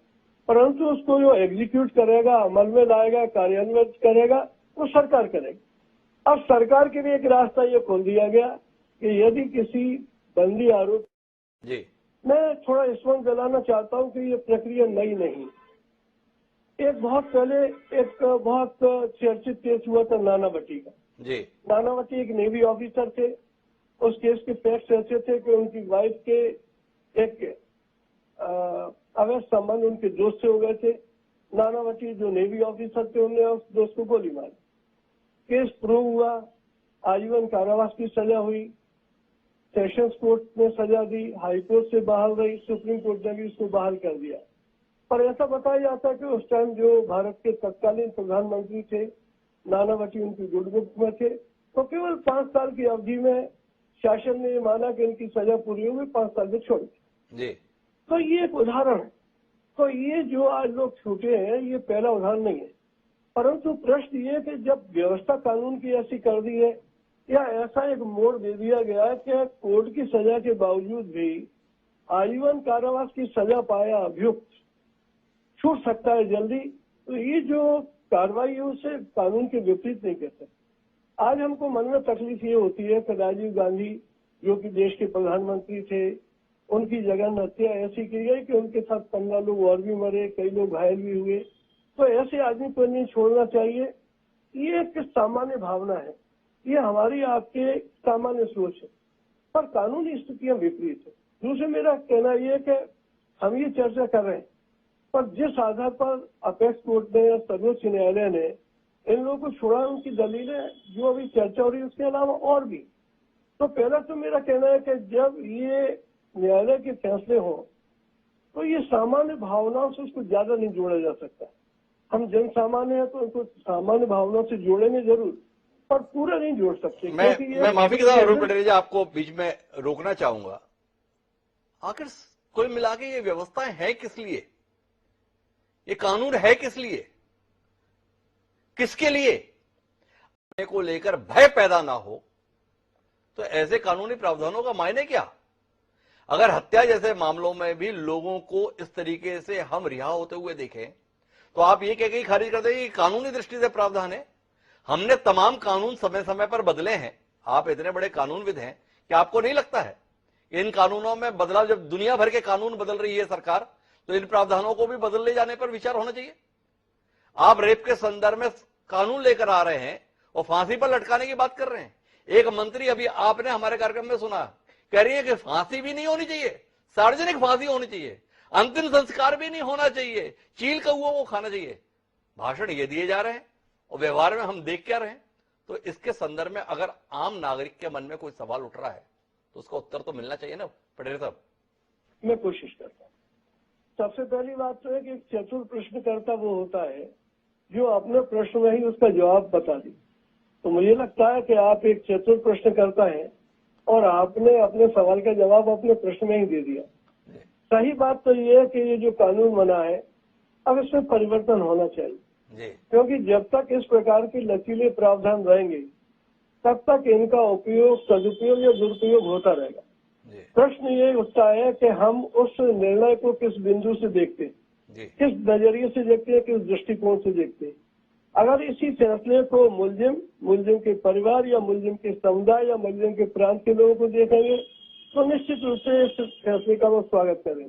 Speaker 7: परंतु उसको जो एग्जीक्यूट करेगा, अमल में लाएगा, कार्यान्वित करेगा, वो सरकार करेगी। अब सरकार के लिए एक रास्ता ये खोल दिया गया कि यदि किसी बंदी आरोप।
Speaker 1: जी
Speaker 7: मैं थोड़ा स्मरण दिलाना चाहता हूं कि ये प्रक्रिया नई नहीं। एक बहुत पहले एक बहुत चर्चित केस हुआ था नानावती का।
Speaker 1: जी
Speaker 7: नानावती एक नेवी ऑफिसर थे। उस केस के फैक्ट्स ऐसे थे कि उनकी वाइफ के एक अवैध संबंध उनके दोस्त से हो गए थे। नानावती जो नेवी ऑफिसर थे उन्होंने उस दोस्त को गोली मारी। केस प्रूव हुआ, आजीवन कारावास की सजा हुई, सेशंस कोर्ट ने सजा दी, हाई कोर्ट से बहाल रही, सुप्रीम कोर्ट ने भी उसको बहाल कर दिया। पर ऐसा बताया जाता है कि उस टाइम जो भारत के तत्कालीन प्रधानमंत्री थे नानावती उनकी गुड बुक में थे, तो केवल 5 साल की अवधि में शासन ने ये माना कि इनकी सजा पूरी होगी, 5 साल में छोड़ दी।
Speaker 1: जी
Speaker 7: तो ये एक उदाहरण है। तो ये जो आज लोग छूटे हैं ये पहला उदाहरण नहीं है। परंतु प्रश्न ये कि जब व्यवस्था कानून की ऐसी कर दी है या ऐसा एक मोड़ दे दिया गया है कि कोर्ट की सजा के बावजूद भी आजीवन कारावास की सजा पाया अभियुक्त छूट सकता है जल्दी, तो ये जो कार्रवाई है उससे कानून के विपरीत नहीं कहते। आज हमको मन में तकलीफ ये होती है कि राजीव गांधी जो कि देश के प्रधानमंत्री थे, उनकी जघन्य हत्या ऐसी की गई कि उनके साथ 15 लोग और भी मरे, कई लोग घायल भी हुए। तो ऐसे आदमी को नहीं छोड़ना चाहिए। ये एक सामान्य भावना है, ये हमारी आपके सामान्य सोच है, पर कानूनी स्थितियां विपरीत है। दूसरे मेरा कहना यह है कि हम ये चर्चा कर रहे हैं, पर जिस आधार पर अपेक्स कोर्ट ने या सर्वोच्च न्यायालय ने इन लोगों को छोड़ा, उनकी दलीलें जो अभी चर्चा हो रही है उसके अलावा और भी। तो पहला तो मेरा कहना है कि जब ये न्यायालय के फैसले हो तो ये सामान्य भावनाओं से उसको ज्यादा नहीं जोड़ा जा सकता। हम जन सामान्य है तो उनको सामान्य भावनाओं से जोड़ेंगे जरूर, पर पूरा नहीं जोड़ सकते।
Speaker 1: मैं माफी के साथ अरुण पटेल जी आपको बीच में रोकना चाहूंगा। आखिर कुल मिला के ये व्यवस्थाएं है किस लिए, ये कानून है किस लिए, किसके लिए? को लेकर भय पैदा ना हो तो ऐसे कानूनी प्रावधानों का मायने क्या? अगर हत्या जैसे मामलों में भी लोगों को इस तरीके से हम रिहा होते हुए देखें तो आप ये कह के खारिज कर देंगे कि कानूनी दृष्टि से प्रावधान है। हमने तमाम कानून समय समय पर बदले हैं। आप इतने बड़े कानूनविद हैं कि आपको नहीं लगता है इन कानूनों में बदलाव? जब दुनिया भर के कानून बदल रही है सरकार, तो इन प्रावधानों को भी बदल ले जाने पर विचार होना चाहिए। आप रेप के संदर्भ में कानून लेकर आ रहे हैं और फांसी पर लटकाने की बात कर रहे हैं। एक मंत्री अभी आपने हमारे कार्यक्रम में सुना, कह रही है कि फांसी भी नहीं होनी चाहिए, सार्वजनिक फांसी होनी चाहिए, अंतिम संस्कार भी नहीं होना चाहिए, चील कौओं को खाना चाहिए। भाषण ये दिए जा रहे हैं और व्यवहार में हम देख क्या रहे हैं। तो इसके संदर्भ में अगर आम नागरिक के मन में कोई सवाल उठ रहा है तो उसका उत्तर तो मिलना चाहिए ना पटेल साहब।
Speaker 7: मैं कोशिश करता हूँ। सबसे पहली बात तो है कि एक चतुर प्रश्नकर्ता वो होता है जो अपने प्रश्न में ही उसका जवाब बता दी। तो मुझे लगता है कि आप एक चतुर प्रश्नकर्ता हैं और आपने अपने सवाल का जवाब अपने प्रश्न में ही दे दिया। सही बात तो ये है कि ये जो कानून बना है अब इसमें परिवर्तन होना चाहिए, क्योंकि जब तक इस प्रकार के लचीले प्रावधान रहेंगे तब तक इनका उपयोग, सदुपयोग या दुरुपयोग होता रहेगा। प्रश्न ये उठता है कि हम उस निर्णय को किस बिंदु से देखते हैं, किस नजरिए से देखते हैं, किस दृष्टिकोण से देखते हैं। अगर इसी फैसले को मुलजिम के परिवार या मुलजिम के समुदाय या मुलजिम के प्रांत के लोगों को देखेंगे तो निश्चित रूप से इस फैसले का वो स्वागत करेंगे।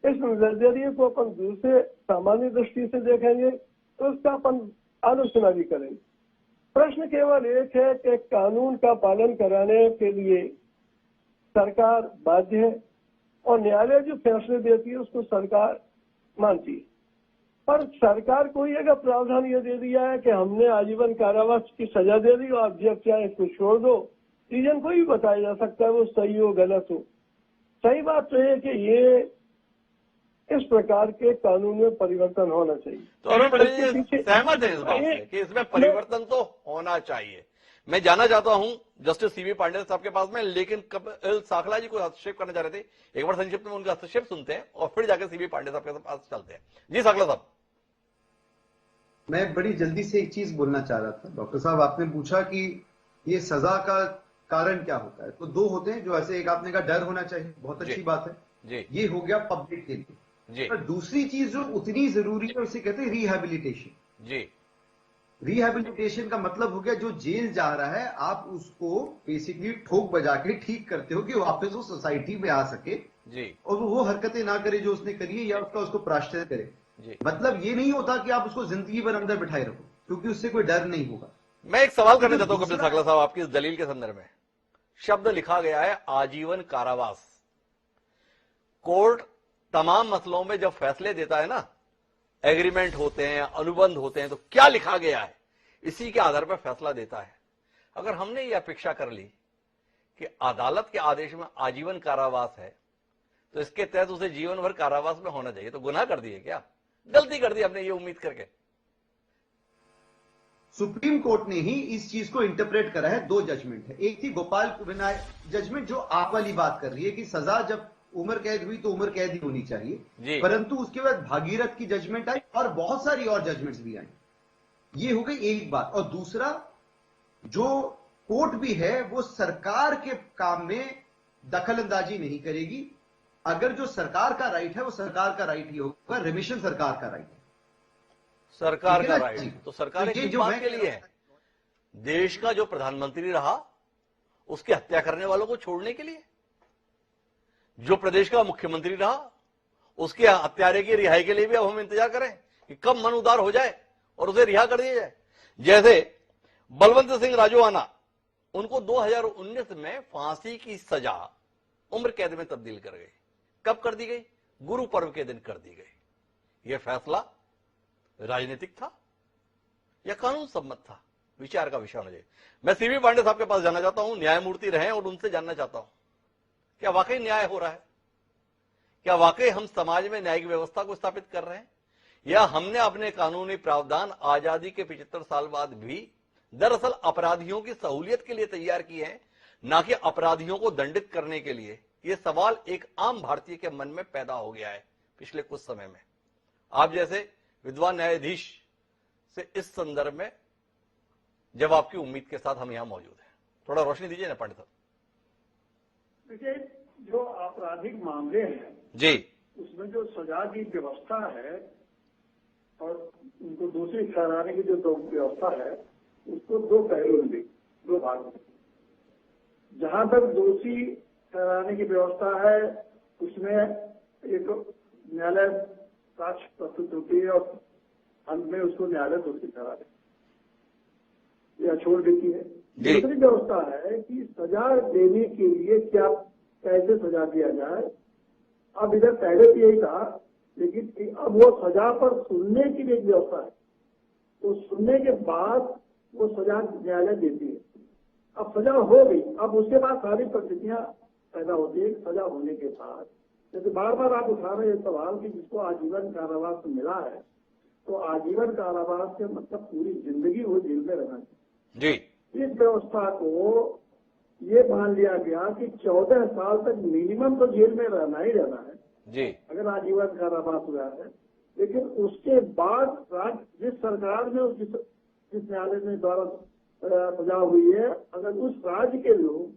Speaker 7: इस नजरिए को अपन दूसरे सामान्य दृष्टि से देखेंगे तो उसका अपन आलोचना भी करेंगे। प्रश्न केवल एक है कि कानून का पालन कराने के लिए सरकार बाध्य है और न्यायालय जो फैसले देती है उसको सरकार मानती है। पर सरकार को ही अगर प्रावधान ये दे दिया है कि हमने आजीवन कारावास की सजा दे दी और आप जब चाहे इसको छोड़ दो, रीजन को भी बताया जा सकता है वो सही हो गलत हो। सही बात तो है कि ये इस प्रकार के कानून में परिवर्तन होना चाहिए।
Speaker 1: तो अरुण पटेल जी सहमत है इस बात से कि इसमें परिवर्तन तो होना चाहिए। मैं जाना चाहता हूं जस्टिस सीबी पांडे साहब के पास में, लेकिन कपिल साखला जी को हस्तक्षेप करना चाह रहे थे। एक बार संक्षिप्त में उनका हस्तक्षेप सुनते हैं और फिर जाकर सीबी पांडे साहब के पास चलते हैं। जी साखला साहब।
Speaker 5: मैं बड़ी जल्दी से एक चीज बोलना चाह रहा था। डॉक्टर साहब, आपने पूछा कि ये सजा का कारण क्या होता है, तो दो होते हैं। जो ऐसे एक आपने कहा डर होना चाहिए, बहुत अच्छी बात है, ये हो गया पब्लिक के लिए। पर दूसरी चीज जो उतनी जरूरी है उसे कहते हैं रिहैबिलिटेशन। रिहैबिलिटेशन का मतलब हो गया जो जेल जा रहा है आप उसको बेसिकली ठोक बजा के ठीक करते हो कि वापस वो सोसाइटी में आ सके
Speaker 1: जी
Speaker 5: और वो हरकतें ना करे जो उसने करी है या उसको प्रायश्चित करे।
Speaker 1: जी।
Speaker 5: मतलब ये नहीं होता कि आप उसको जिंदगी भर अंदर बिठाए रखो क्योंकि उससे कोई डर नहीं होगा।
Speaker 1: मैं एक सवाल करना चाहता हूं कपिल साकला साहब आपकी इस दलील के संदर्भ में। शब्द लिखा गया है आजीवन कारावास। कोर्ट तमाम मसलों में जब फैसले देता है ना, एग्रीमेंट होते हैं, अनुबंध होते हैं, तो क्या लिखा गया है इसी के आधार पर फैसला देता है। अगर हमने ये अपेक्षा कर ली कि अदालत के आदेश में आजीवन कारावास है तो इसके तहत उसे जीवन भर कारावास में होना चाहिए, तो गुनाह कर दिए क्या, गलती कर दी हमने ये उम्मीद करके।
Speaker 5: सुप्रीम कोर्ट ने ही इस चीज को इंटरप्रेट करा है। 2 जजमेंट है, एक थी गोपाल विनायक जजमेंट जो आप वाली बात कर रही है कि सजा जब उम्र कैद हुई तो उम्र कैद ही होनी चाहिए, परंतु उसके बाद भागीरथ की जजमेंट आई और बहुत सारी और जजमेंट्स भी आई। ये हो गई एक बात। और दूसरा, जो कोर्ट भी है वो सरकार के काम में दखल अंदाजी नहीं करेगी। अगर जो सरकार का राइट है वो सरकार का राइट ही होगा, रिमिशन सरकार का राइट है।
Speaker 1: सरकार का राइट तो सरकार
Speaker 5: तो
Speaker 1: किस बात के लिए है? देश का जो प्रधानमंत्री रहा उसकी हत्या करने वालों को छोड़ने के लिए, जो प्रदेश का मुख्यमंत्री रहा उसके हत्यारे की रिहाई के लिए भी अब हम इंतजार करें कि कब मन उदार हो जाए और उसे रिहा कर दिया जाए। जैसे बलवंत सिंह राजोआना, उनको 2019 में फांसी की सजा उम्र कैद में तब्दील कर गई। कब कर दी गई? गुरु पर्व के दिन कर दी गई। यह फैसला राजनीतिक था या कानून सम्मत था? विचार का विषय होना चाहिए। मैं सीवी पांडे साहब के पास जाना चाहता हूं, न्यायमूर्ति रहे, और उनसे जानना चाहता हूं क्या वाकई न्याय हो रहा है? क्या वाकई हम समाज में न्यायिक व्यवस्था को स्थापित कर रहे हैं, या हमने अपने कानूनी प्रावधान आजादी के 75 साल बाद भी दरअसल अपराधियों की सहूलियत के लिए तैयार किए हैं, ना कि अपराधियों को दंडित करने के लिए? यह सवाल एक आम भारतीय के मन में पैदा हो गया है पिछले कुछ समय में। आप जैसे विद्वान न्यायाधीश से इस संदर्भ में जवाब की उम्मीद के साथ हम यहां मौजूद हैं। थोड़ा रोशनी दीजिए ना पंडित साहब।
Speaker 8: देखिए, जो आपराधिक मामले हैं
Speaker 1: जी,
Speaker 8: उसमें जो सजा की व्यवस्था है और उनको दोषी ठहराने की जो व्यवस्था है उसको 2 पहलू में, 2 भाग में। जहां तक दोषी ठहराने की व्यवस्था है उसमें एक न्यायालय साक्ष्य प्रस्तुत होती है और अंत में उसको न्यायालय दोषी ठहरा देती या छोड़ देती है। दूसरी व्यवस्था है कि सजा देने के लिए क्या, कैसे सजा दिया जाए। अब इधर पहले तो यही था, लेकिन अब वो सजा पर सुनने की भी एक व्यवस्था है, तो सुनने के बाद वो सजा न्यायालय देती है। अब सजा हो गई, अब उसके बाद सारी परिस्थितियां पैदा होती है। सजा होने के बाद जैसे बार बार आप उठा रहे हैं सवाल कि जिसको आजीवन कारावास मिला है, तो आजीवन कारावास के मतलब पूरी जिंदगी वो जेल में रहना चाहिए। इस व्यवस्था को ये मान लिया गया कि 14 साल तक मिनिमम तो जेल में रहना ही रहना है जी, अगर आजीवन कारावास हुआ है। लेकिन उसके बाद जिस सरकार में जिस न्यायालय में द्वारा सजा हुई है, अगर उस राज्य के लोग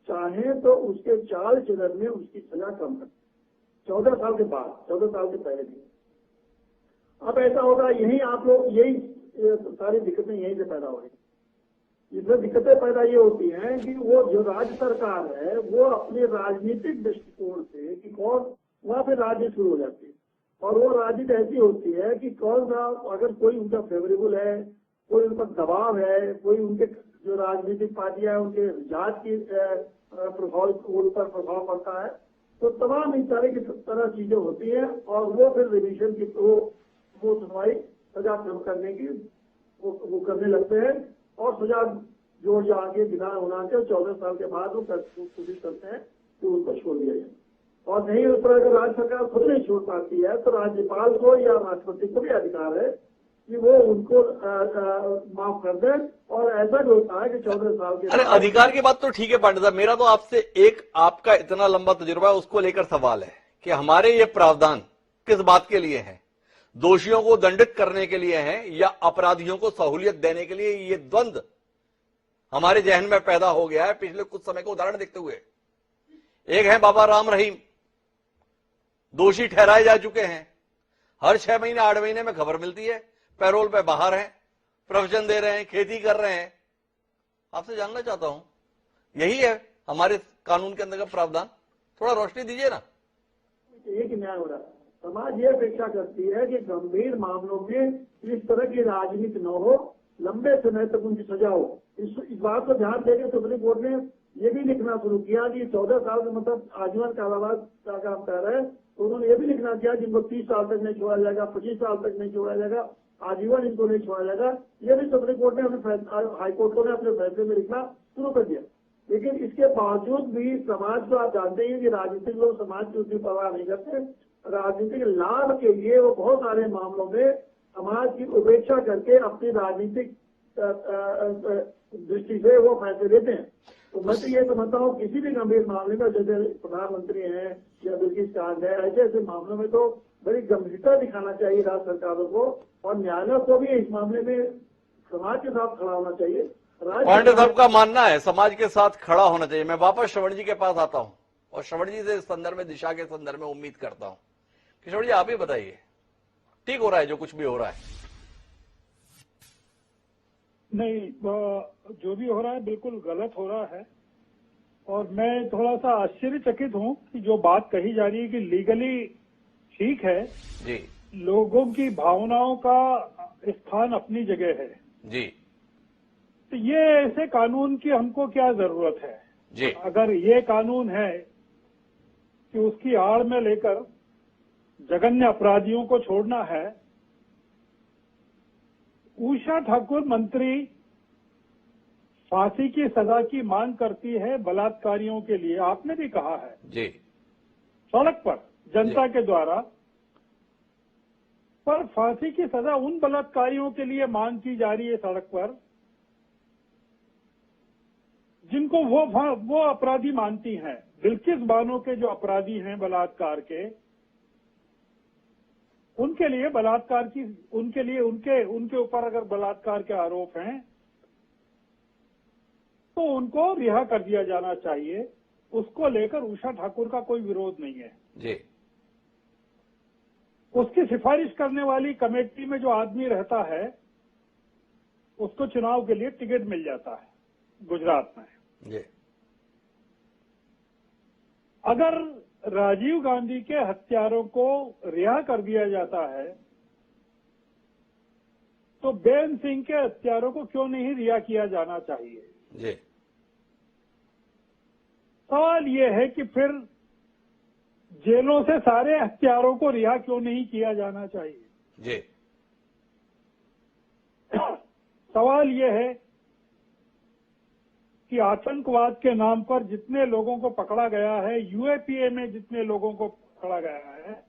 Speaker 8: चाहें तो उसके चाल चलन में उसकी सजा कम कर 14 साल के बाद, 14 साल के पहले भी। अब ऐसा होगा, यही आप लोग, यही सारी दिक्कतें यहीं से पैदा हो रही। इसमें दिक्कतें पैदा ये होती हैं कि वो जो राज्य सरकार है वो अपने राजनीतिक दृष्टिकोण से कि कौन, वहां पे राजनीति शुरू हो जाती है। और वो राजनीति ऐसी होती है कि कौन सा, अगर कोई उनका फेवरेबल है, कोई उन पर दबाव है, कोई उनके जो राजनीतिक पार्टियां हैं उनके जात की प्रभाव, उन पर प्रभाव पड़ता है, तो तमाम इस तरह चीजें होती हैं। और वो फिर रिविजन की वो सुनवाई सजा कम करने की वो करने लगते हैं और सजा जोड़ जा के बिना होना के 14 साल के बाद वो कोशिश करते हैं कि उनको छोड़ दिया जाए। और नहीं उस पर अगर राज्य सरकार खुद नहीं छोड़ पाती है तो राज्यपाल को या राष्ट्रपति को भी अधिकार है कि वो उनको माफ कर दे। और ऐसा भी होता है कि 14 साल के,
Speaker 1: अरे अधिकार की बात तो ठीक है पांडे साहब, मेरा तो आपसे एक, आपका इतना लंबा तजुर्बा है उसको लेकर सवाल है कि हमारे ये प्रावधान किस बात के लिए है? दोषियों को दंडित करने के लिए है या अपराधियों को सहूलियत देने के लिए? ये द्वंद्व हमारे जहन में पैदा हो गया है पिछले कुछ समय का उदाहरण देखते हुए। एक है बाबा राम रहीम, दोषी ठहराए जा चुके हैं, हर 6 महीने 8 महीने में खबर मिलती है, पैरोल पे बाहर हैं, प्रवचन दे रहे हैं, खेती कर रहे हैं। आपसे जानना चाहता हूं, यही है हमारे कानून के अंदर का प्रावधान? थोड़ा रोशनी दीजिए ना।
Speaker 8: एक न्याय हो रहा है। समाज ये अपेक्षा करती है कि गंभीर मामलों में इस तरह की राजनीति न हो, लंबे समय तक उनकी सजा हो। इस बात को ध्यान देकर सुप्रीम कोर्ट ने ये भी लिखना शुरू किया कि 14 साल का मतलब आजीवन कारावास का काम कर रहे हैं, तो उन्होंने ये भी लिखना किया जिनको 30 साल तक नहीं छोड़ा जाएगा, 25 साल तक नहीं छोड़ा जाएगा, आजीवन इनको नहीं छोड़ा जाएगा। ये भी सुप्रीम कोर्ट ने हाईकोर्ट ने अपने फैसले में लिखना शुरू कर दिया। लेकिन इसके बावजूद भी समाज को आप जानते हैं कि राजनीतिक लोग समाज की उतनी परवाह नहीं करते। राजनीतिक लाभ के लिए वो बहुत सारे मामलों में समाज की उपेक्षा करके अपनी राजनीतिक दृष्टि से वो फैसले लेते हैं। तो मैं तो ये समझता हूँ किसी भी गंभीर मामले में, जैसे प्रधानमंत्री हैं या बिल्किस कांड है, ऐसे ऐसे मामलों में तो बड़ी गंभीरता दिखाना चाहिए राज्य सरकारों को, और न्यायालय को भी इस मामले में समाज के साथ खड़ा होना चाहिए।
Speaker 1: पांडे साहब का मानना है समाज के साथ खड़ा होना चाहिए। मैं वापस श्रवण जी के पास आता हूं और श्रवण जी से इस संदर्भ में, दिशा के संदर्भ में उम्मीद करता हूं। किशोर जी, आप ही बताइए, ठीक हो रहा है जो कुछ भी हो रहा है?
Speaker 4: नहीं, जो भी हो रहा है बिल्कुल गलत हो रहा है। और मैं थोड़ा सा आश्चर्यचकित हूं कि जो बात कही जा रही है कि लीगली ठीक है
Speaker 1: जी,
Speaker 4: लोगों की भावनाओं का स्थान अपनी जगह है
Speaker 1: जी,
Speaker 4: तो ये ऐसे कानून की हमको क्या जरूरत है
Speaker 1: जी।
Speaker 4: अगर ये कानून है कि उसकी आड़ में लेकर जघन्य अपराधियों को छोड़ना है। उषा ठाकुर मंत्री फांसी की सजा की मांग करती है बलात्कारियों के लिए, आपने भी कहा है
Speaker 1: जी,
Speaker 4: सड़क पर जनता के द्वारा, पर फांसी की सजा उन बलात्कारियों के लिए मांग की जा रही है सड़क पर जिनको वो अपराधी मानती हैं। बिल्किस बानो के जो अपराधी हैं बलात्कार के, उनके लिए बलात्कार की, उनके लिए उनके ऊपर अगर बलात्कार के आरोप हैं तो उनको रिहा कर दिया जाना चाहिए। उसको लेकर उषा ठाकुर का कोई विरोध नहीं है
Speaker 1: जी।
Speaker 4: उसकी सिफारिश करने वाली कमेटी में जो आदमी रहता है उसको चुनाव के लिए टिकट मिल जाता है गुजरात में
Speaker 1: जी।
Speaker 4: अगर राजीव गांधी के हत्यारों को रिहा कर दिया जाता है तो बेन सिंह के हत्यारों को क्यों नहीं रिहा किया जाना चाहिए?
Speaker 1: जी।
Speaker 4: सवाल यह है कि फिर जेलों से सारे हत्यारों को रिहा क्यों नहीं किया जाना चाहिए?
Speaker 1: जी।
Speaker 4: सवाल यह है कि आतंकवाद के नाम पर जितने लोगों को पकड़ा गया है, यूएपीए में जितने लोगों को पकड़ा गया है,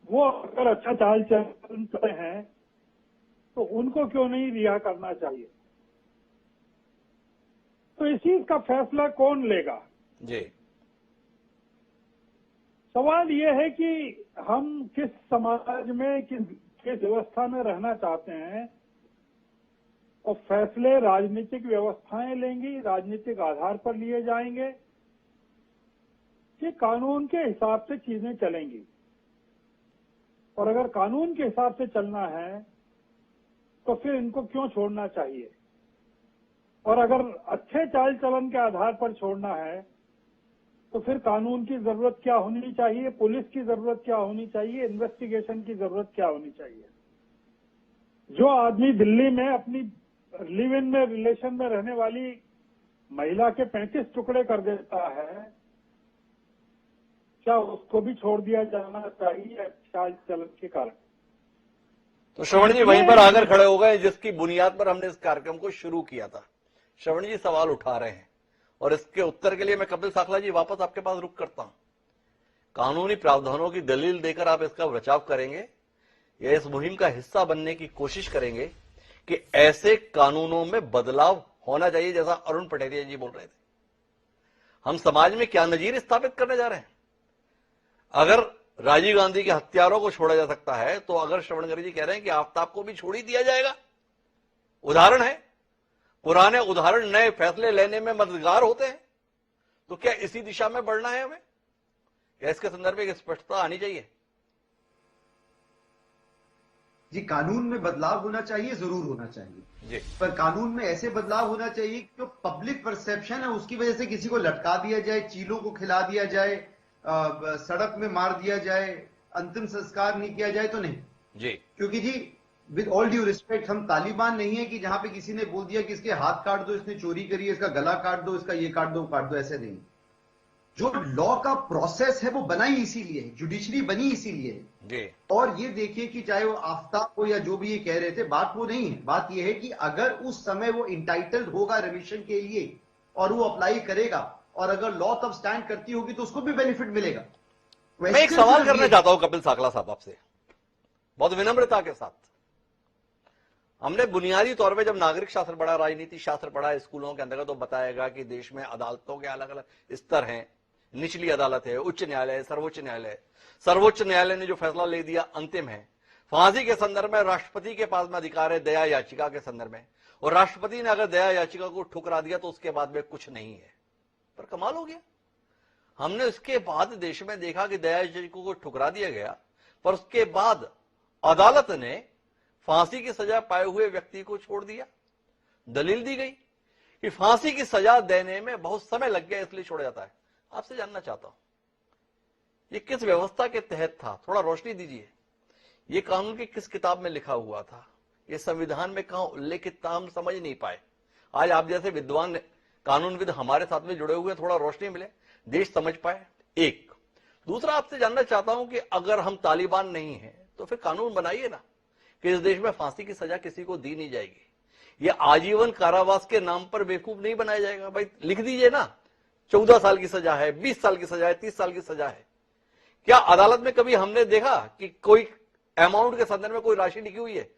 Speaker 4: वो अगर अच्छा चाल चलन करते हैं तो उनको क्यों नहीं रिहा करना चाहिए? तो इस चीज का फैसला कौन लेगा?
Speaker 1: जी।
Speaker 4: सवाल ये है कि हम किस समाज में, किस व्यवस्था में रहना चाहते हैं, और फैसले राजनीतिक व्यवस्थाएं लेंगी, राजनीतिक आधार पर लिए जाएंगे कि कानून के हिसाब से चीजें चलेंगी। और अगर कानून के हिसाब से चलना है तो फिर इनको क्यों छोड़ना चाहिए? और अगर अच्छे चाल चलन के आधार पर छोड़ना है तो फिर कानून की जरूरत क्या होनी चाहिए, पुलिस की जरूरत क्या होनी चाहिए, इन्वेस्टिगेशन की जरूरत क्या होनी चाहिए? जो आदमी दिल्ली में अपनी लिव इन में रिलेशन में रहने वाली महिला के 35 टुकड़े कर देता है, क्या उसको भी छोड़ दिया जाना चाहिए चाल चलन के कारण?
Speaker 1: तो श्रवण जी वहीं पर आकर खड़े हो गए जिसकी बुनियाद पर हमने इस कार्यक्रम को शुरू किया था। श्रवण जी सवाल उठा रहे हैं और इसके उत्तर के लिए मैं कपिल साखला जी वापस आपके पास रुक करता हूं। कानूनी प्रावधानों की दलील देकर आप इसका बचाव करेंगे या इस मुहिम का हिस्सा बनने की कोशिश करेंगे कि ऐसे कानूनों में बदलाव होना चाहिए, जैसा अरुण पटेरिया जी बोल रहे थे? हम समाज में क्या नजीर स्थापित करने जा रहे हैं? अगर राजीव गांधी के हत्यारों को छोड़ा जा सकता है तो अगर श्रवणगिरी जी कह रहे हैं कि आफ्ताब को भी छोड़ ही दिया जाएगा, उदाहरण है, पुराने उदाहरण नए फैसले लेने में मददगार होते हैं, तो क्या इसी दिशा में बढ़ना है हमें, या इसके संदर्भ में एक स्पष्टता आनी चाहिए?
Speaker 5: जी कानून में बदलाव होना चाहिए, जरूर होना चाहिए
Speaker 1: जी।
Speaker 5: पर कानून में ऐसे बदलाव होना चाहिए कि जो पब्लिक परसेप्शन है उसकी वजह से किसी को लटका दिया जाए, चीलों को खिला दिया जाए, सड़क में मार दिया जाए, अंतिम संस्कार नहीं किया जाए तो नहीं
Speaker 1: जी।
Speaker 5: क्योंकि जी विद ऑल ड्यू रिस्पेक्ट हम तालिबान नहीं है कि जहां पे किसी ने बोल दिया कि इसके हाथ काट दो, इसने चोरी करी है, इसका गला काट दो, इसका ये काट दो, ऐसे नहीं। जो लॉ का प्रोसेस है वो बनाई इसीलिए है, जुडिशरी बनी इसीलिए है
Speaker 1: जी।
Speaker 5: और ये देखिए कि चाहे वो आफ्ताब हो या जो भी ये कह रहे थे, बात वो नहीं है, बात ये है कि अगर उस समय वो इंटाइटल्ड होगा रिमिशन के लिए और वो अप्लाई करेगा और अगर लॉ तब स्टैंड करती होगी तो उसको भी बेनिफिट मिलेगा।
Speaker 1: मैं एक सवाल करना चाहता हूं कपिल साकला साहब आपसे, बहुत विनम्रता के साथ। हमने बुनियादी तौर पे जब नागरिक शास्त्र पढ़ा, राजनीति शास्त्र पढ़ा स्कूलों के अंतर्गत, तो बताएगा कि देश में अदालतों के अलग अलग स्तर हैं। निचली अदालत है, उच्च न्यायालय है, सर्वोच्च न्यायालय है। सर्वोच्च न्यायालय ने जो फैसला ले दिया अंतिम है। फांसी के संदर्भ में राष्ट्रपति के पास में अधिकार है दया याचिका के संदर्भ में, और राष्ट्रपति ने अगर दया याचिका को ठुकरा दिया तो उसके बाद में कुछ नहीं है। पर कमाल हो गया, हमने उसके बाद देश में देखा कि दया याचिका को ठुकरा दिया गया, पर उसके बाद अदालत ने फांसी की सजा पाए हुए व्यक्ति को छोड़ दिया। दलील दी गई कि फांसी की सजा देने में बहुत समय लग गया इसलिए छोड़ा जाता है। आपसे जानना चाहता हूं ये किस व्यवस्था के तहत था, थोड़ा रोशनी दीजिए। ये कानून की किस किताब में लिखा हुआ था, ये संविधान में कहां उल्लेखित था, हम समझ नहीं पाए। आज आप जैसे विद्वान कानूनविद हमारे साथ में जुड़े हुए, थोड़ा रोशनी मिले, देश समझ पाए। एक दूसरा आपसे जानना चाहता हूं कि अगर हम तालिबान नहीं है तो फिर कानून बनाइए ना कि इस देश में फांसी की सजा किसी को दी नहीं जाएगी। ये आजीवन कारावास के नाम पर बेवकूफ नहीं बनाया जाएगा। भाई लिख दीजिए ना, 14 साल की सजा है, 20 साल की सजा है, 30 साल की सजा है। क्या अदालत में कभी हमने देखा कि कोई अमाउंट के संदर्भ में कोई राशि लिखी हुई है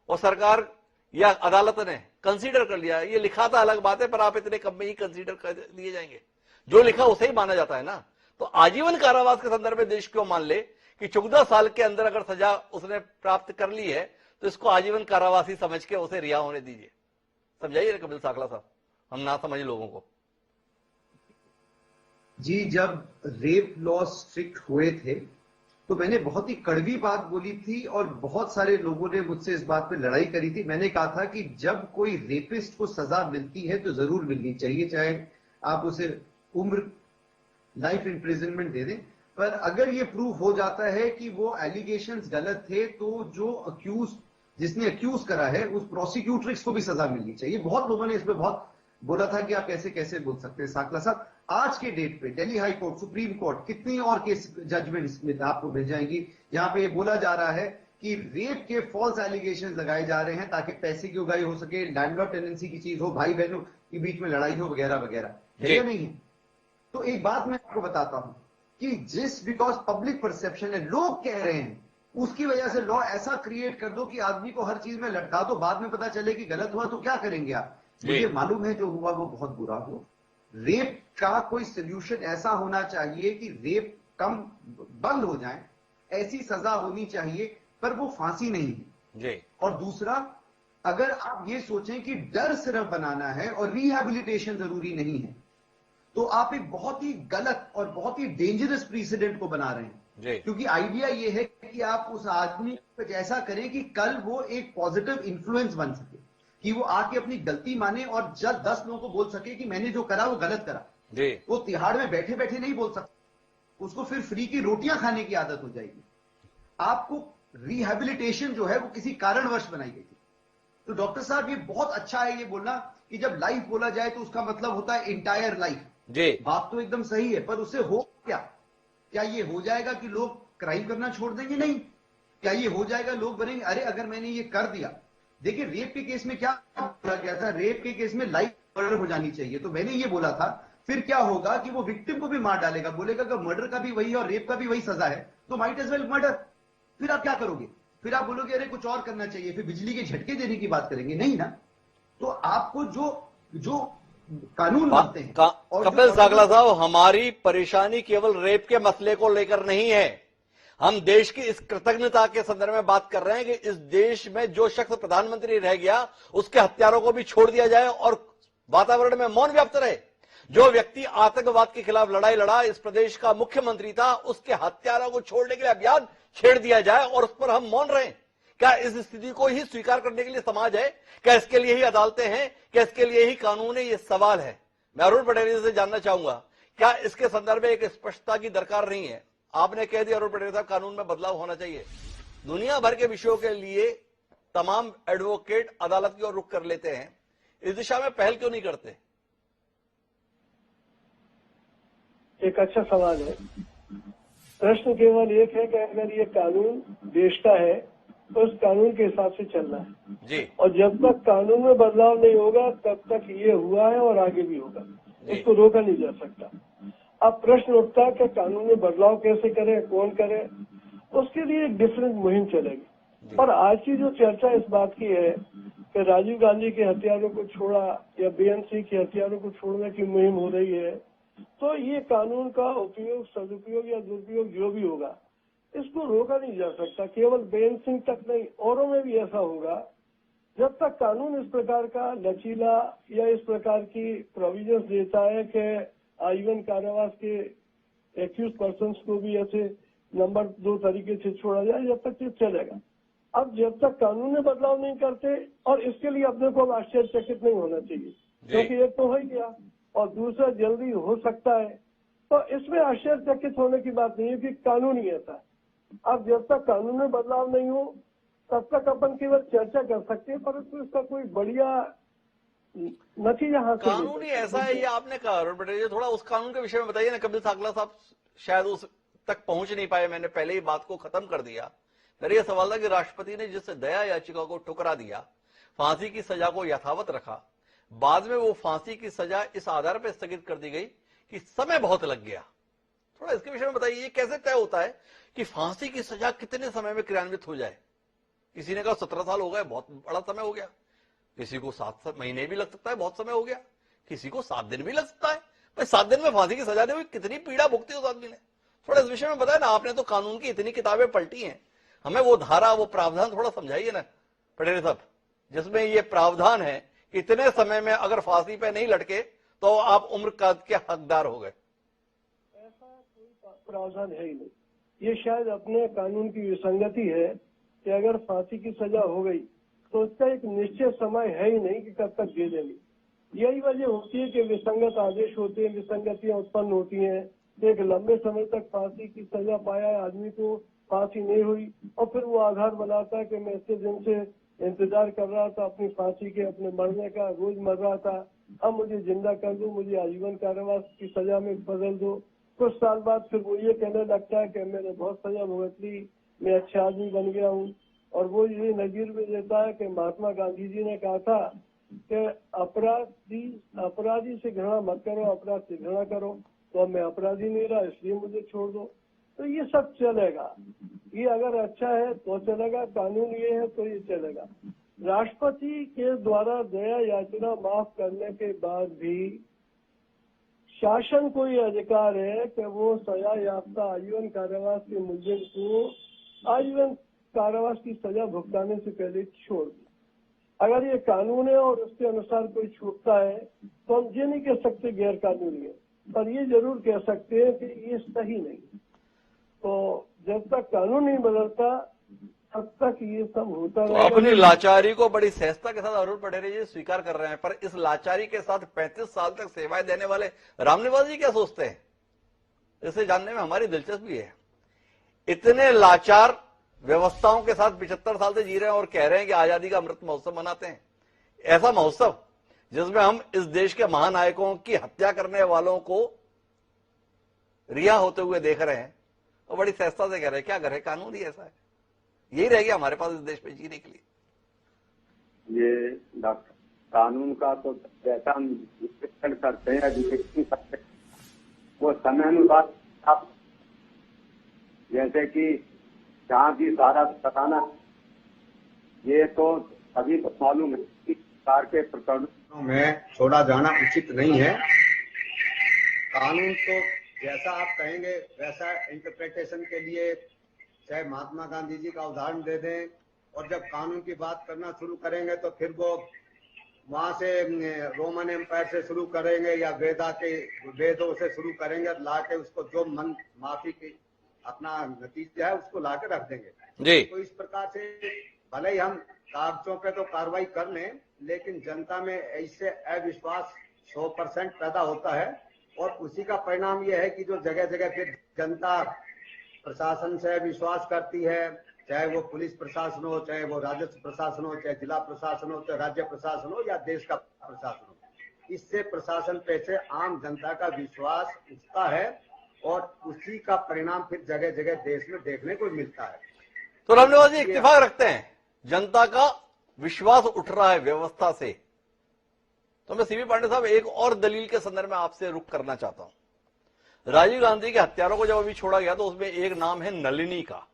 Speaker 1: और सरकार या अदालत ने कंसीडर कर लिया? ये लिखा था अलग बात है, पर आप इतने कम में ही कंसीडर कर दिए जाएंगे। जो लिखा उसे ही माना जाता है ना। तो आजीवन कारावास के संदर्भ में देश क्यों मान ले कि 14 साल के अंदर अगर सजा उसने प्राप्त कर ली है तो इसको आजीवन कारावास ही समझ के उसे रिहा होने दीजिए। समझाइए ना कपिल साकला साहब, हम ना समझ लोगों को।
Speaker 5: जी जब रेप लॉ स्ट्रिक्ट हुए थे तो मैंने बहुत ही कड़वी बात बोली थी और बहुत सारे लोगों ने मुझसे इस बात पे लड़ाई करी थी। मैंने कहा था कि जब कोई रेपिस्ट को सजा मिलती है तो जरूर मिलनी चाहिए, चाहे आप उसे उम्र लाइफ इम्प्रिजनमेंट दे दें, पर अगर ये प्रूफ हो जाता है कि वो एलिगेशंस गलत थे तो जो अक्यूज, जिसने अक्यूज करा है, उस प्रोसिक्यूटर्स को भी सजा मिलनी चाहिए। बहुत लोगों ने इस पे बहुत बोला था कि आप कैसे कैसे बोल सकते हैं साकला साहब। आज के डेट पे Delhi high court, supreme court, कितनी और केस जजमेंट्स में आपको मिल जाएंगी जहां पे बोला जा रहा है कि रेप के फॉल्स एलिगेशन लगाए जा रहे हैं ताकि पैसे की उगाही हो सके, लैंडलॉर्ड टेनेंसी की चीज हो, भाई बहनों के बीच में लड़ाई हो, वगैरह वगैरह, है या नहीं है? तो एक बात मैं आपको बताता हूं कि जिस बिकॉज पब्लिक परसेप्शन है, लोग कह रहे हैं, उसकी वजह से लॉ ऐसा क्रिएट कर दो कि आदमी को हर चीज में लटका दो, बाद में पता चले कि गलत हुआ तो क्या करेंगे आप? मुझे मालूम है जो हुआ वो बहुत बुरा हुआ। रेप का कोई सोल्यूशन ऐसा होना चाहिए कि रेप कम बंद हो जाए, ऐसी सजा होनी चाहिए, पर वो फांसी नहीं है जी। और दूसरा, अगर आप ये सोचें कि डर सिर्फ बनाना है और रिहैबिलिटेशन जरूरी नहीं है, तो आप एक बहुत ही गलत और बहुत ही डेंजरस प्रीसिडेंट को बना रहे हैं जी। क्योंकि आइडिया ये है कि आप उस आदमी को ऐसा करें कि कल वो एक पॉजिटिव इन्फ्लुएंस बन सके, कि वो आके अपनी गलती माने और जब 10 लोगों को बोल सके कि मैंने जो करा वो गलत करा जी। वो तिहाड़ में बैठे बैठे नहीं बोल सकता, उसको फिर फ्री की रोटियां खाने की आदत हो जाएगी। आपको रिहैबिलिटेशन जो है वो किसी कारणवश बनाई गई थी। तो डॉक्टर साहब ये बहुत अच्छा है ये बोलना कि जब लाइफ बोला जाए तो उसका मतलब होता है इंटायर लाइफ जी। बात तो एकदम सही है, पर उससे हो क्या ये हो जाएगा कि लोग क्राइम करना छोड़ देंगे? नहीं। क्या ये हो जाएगा लोग बनेंगे अरे अगर मैंने ये कर दिया? देखिए रेप के केस में क्या बोला गया था, रेप के केस में लाइफ मर्डर हो जानी चाहिए, तो मैंने ये बोला था फिर क्या होगा कि वो विक्टिम को भी मार डालेगा, बोलेगा कि मर्डर का भी वही और रेप का भी वही सजा है तो माइट एज वेल मर्डर। फिर आप क्या करोगे? फिर आप बोलोगे अरे कुछ और करना चाहिए, फिर बिजली के झटके देने की बात करेंगे? नहीं ना। तो आपको जो कानून बनते हैं।
Speaker 1: कपिल साकला साहब, हमारी परेशानी केवल रेप के मसले को लेकर नहीं है, हम देश की इस कृतज्ञता के संदर्भ में बात कर रहे हैं कि इस देश में जो शख्स प्रधानमंत्री रह गया उसके हत्यारों को भी छोड़ दिया जाए और वातावरण में मौन व्याप्त रहे। जो व्यक्ति आतंकवाद के खिलाफ लड़ाई लड़ा, इस प्रदेश का मुख्यमंत्री था, उसके हत्यारों को छोड़ने के लिए अभियान छेड़ दिया जाए और उस पर हम मौन रहे। क्या इस स्थिति को ही स्वीकार करने के लिए समाज है? क्या इसके लिए ही अदालतें हैं? क्या इसके लिए ही कानून है? ये सवाल है। मैं अरुण पटेरिया से जानना चाहूंगा, क्या इसके संदर्भ में एक स्पष्टता की दरकार नहीं है? आपने कह दिया अरुण पटेरिया साहब, कानून में बदलाव होना चाहिए। दुनिया भर के विषयों के लिए तमाम एडवोकेट अदालत की ओर रुख कर लेते हैं, इस दिशा में पहल क्यों नहीं करते?
Speaker 7: एक अच्छा सवाल है। प्रश्न केवल एक है कि अगर ये कानून देश का है तो उस कानून के हिसाब से चलना है
Speaker 1: जी।
Speaker 7: और जब तक कानून में बदलाव नहीं होगा तब तक ये हुआ है और आगे भी होगा, इसको रोका नहीं जा सकता। अब प्रश्न उठता है कि कानून में बदलाव कैसे करें, कौन करे, उसके लिए एक डिफरेंट मुहिम चलेगी। पर आज की जो चर्चा इस बात की है कि राजीव गांधी के हथियारों को छोड़ा या बीएन सिंह के हथियारों को छोड़ने की मुहिम हो रही है, तो ये कानून का उपयोग, सदुपयोग या दुरुपयोग जो भी होगा, इसको रोका नहीं जा सकता। केवल बीएन सिंह तक नहीं, औरों में भी ऐसा होगा। जब तक कानून इस प्रकार का लचीला या इस प्रकार की प्रोविजंस देता है कि आजीवन कारावास के एक्यूज पर्सन्स को भी ऐसे नंबर 2 तरीके से छोड़ा जाए, जब तक ये चलेगा। अब जब तक कानून में बदलाव नहीं करते, और इसके लिए अपने को आश्चर्यचकित नहीं होना चाहिए, क्योंकि एक तो हो ही गया और दूसरा जल्दी हो सकता है, तो इसमें आश्चर्यचकित होने की बात नहीं है कि कानून ही ऐसा है। अब जब तक कानून में बदलाव नहीं हो तब तक अपन केवल चर्चा कर सकते हैं, परंतु इसका कोई बढ़िया नतीजा हासिल नहीं
Speaker 1: कानून ही ऐसा है, ये आपने कहा अरुण पटेरिया। थोड़ा उस कानून के विषय में बताइए ना। कपिल साकला साहब शायद उस तक पहुंच नहीं पाए, मैंने पहले ही बात को खत्म कर दिया। मेरा यह सवाल था कि राष्ट्रपति ने जिस दया याचिका को ठुकरा दिया, फांसी की सजा को यथावत रखा, बाद में वो फांसी की सजा इस आधार पर स्थगित कर दी गई कि समय बहुत लग गया। थोड़ा इसके विषय में बताइए, ये कैसे तय होता है कि फांसी की सजा कितने समय में क्रियान्वित हो जाए? किसी ने कहा 17 साल हो गए, बहुत बड़ा समय हो गया। किसी को 7 महीने भी लग सकता है, बहुत समय हो गया। किसी को 7 दिन भी लग सकता है। भाई 7 दिन में फांसी की सजा दे हुई, कितनी पीड़ा भुगती उस आदमी ने? थोड़ा इस विषय में बताया ना। आपने तो कानून की इतनी किताबें पलटी हैं, हमें वो धारा, वो प्रावधान थोड़ा समझाइए ना पटेरिया साहब, जिसमें ये प्रावधान है कि इतने समय में अगर फांसी पे नहीं लटके तो आप उम्र कैद के हकदार हो गए।
Speaker 7: ऐसा कोई प्रावधान है ही नहीं। ये शायद अपने कानून की विसंगति है कि अगर फांसी की सजा हो गई तो उसका एक निश्चित समय है ही नहीं कि कब तक दे देंगे। यही वजह होती है कि विसंगत आदेश होते हैं, विसंगतियां उत्पन्न होती हैं। एक लंबे समय तक फांसी की सजा पाया आदमी को फांसी नहीं हुई और फिर वो आधार बनाता है कि मैं इतने दिन से इंतजार कर रहा था अपनी फांसी के, अपने मरने का, रोज मर रहा था, अब मुझे जिंदा कर दो, मुझे आजीवन कारावास की सजा में बदल दो। कुछ साल बाद फिर वो ये कहने लगता है कि मैंने बहुत सजा भुगत ली, मैं अच्छा आदमी बन गया हूँ। और वो ये नजीर में देता है कि महात्मा गांधी जी ने कहा था कि अपराधी से घृणा मत करो, अपराध से घृणा करो। तो अब मैं अपराधी नहीं रहा, इसलिए मुझे छोड़ दो। तो ये सब चलेगा। ये अगर अच्छा है तो चलेगा, कानून ये है तो ये चलेगा। राष्ट्रपति के द्वारा दया याचना माफ करने के बाद भी शासन को ये अधिकार है कि वो सजा याफ्ता आजीवन कारावास के मुलजिम को आजीवन कारावास की सजा भुगताने से पहले छोड़ दे। अगर ये कानून है और उसके अनुसार कोई छूटता है तो हम ये नहीं कह सकते गैर कानूनी है, पर ये जरूर कह सकते हैं कि ये सही नहीं। तो जब तक कानून नहीं बदलता तब तक ये सब होता
Speaker 1: तो
Speaker 7: रहेगा।
Speaker 1: अपनी लाचारी को बड़ी सहजता के साथ अरुण पटेरिया जी स्वीकार कर रहे हैं, पर इस लाचारी के साथ 35 साल तक सेवाएं देने वाले रामनिवास जी क्या सोचते हैं, इसे जानने में हमारी दिलचस्पी है। इतने लाचार व्यवस्थाओं के साथ 75 साल से जी रहे हैं और कह रहे हैं कि आजादी का अमृत महोत्सव मनाते हैं। ऐसा महोत्सव जिसमें हम इस देश के महानायकों की हत्या करने वालों को रिहा होते हुए देख रहे हैं, और बड़ी सहजता से कह रहे हैं क्या करें, कानून ही ऐसा है। यही रह गया हमारे पास इस देश में जीने के लिए।
Speaker 6: ये डॉक्टर, कानून का तो जैसा हम विश्लेषण करते हैं, अधिवेशन करते हैं, वो समय अनुसार आप जैसे कि जहाँ भी सारा बताना, ये तो सभी को मालूम है कि सरकार के प्रकरणों
Speaker 9: में छोड़ा जाना उचित नहीं है। कानून तो जैसा आप कहेंगे वैसा इंटरप्रिटेशन के लिए चाहे महात्मा गांधी जी का उदाहरण दे दें, और जब कानून की बात करना शुरू करेंगे तो फिर वो वहां से रोमन एम्पायर से शुरू करेंगे या वेदों से शुरू करेंगे, ला के उसको जो मन माफी की अपना नतीजा है उसको ला के रख देंगे जी। तो इस प्रकार से भले ही हम कागजों पे तो कार्रवाई कर लें, लेकिन जनता में ऐसे अविश्वास 100% पैदा होता है और उसी का परिणाम यह है कि जो जगह जगह फिर जनता प्रशासन से विश्वास करती है, चाहे वो पुलिस प्रशासन हो, चाहे वो राजस्व प्रशासन हो, चाहे जिला प्रशासन हो, चाहे राज्य प्रशासन हो या देश का प्रशासन हो। इससे प्रशासन पे से आम जनता का विश्वास उठता है और उसी का परिणाम फिर जगह जगह देश में देखने को मिलता है।
Speaker 1: तो रामनिवास जी इत्तेफाक रखते हैं, जनता का विश्वास उठ रहा है व्यवस्था से। तो मैं सीबी पांडे साहब एक और दलील के संदर्भ में आपसे रुख करना चाहता हूं। राजीव गांधी के हत्यारों को जब अभी छोड़ा गया तो उसमें एक नाम है नलिनी का।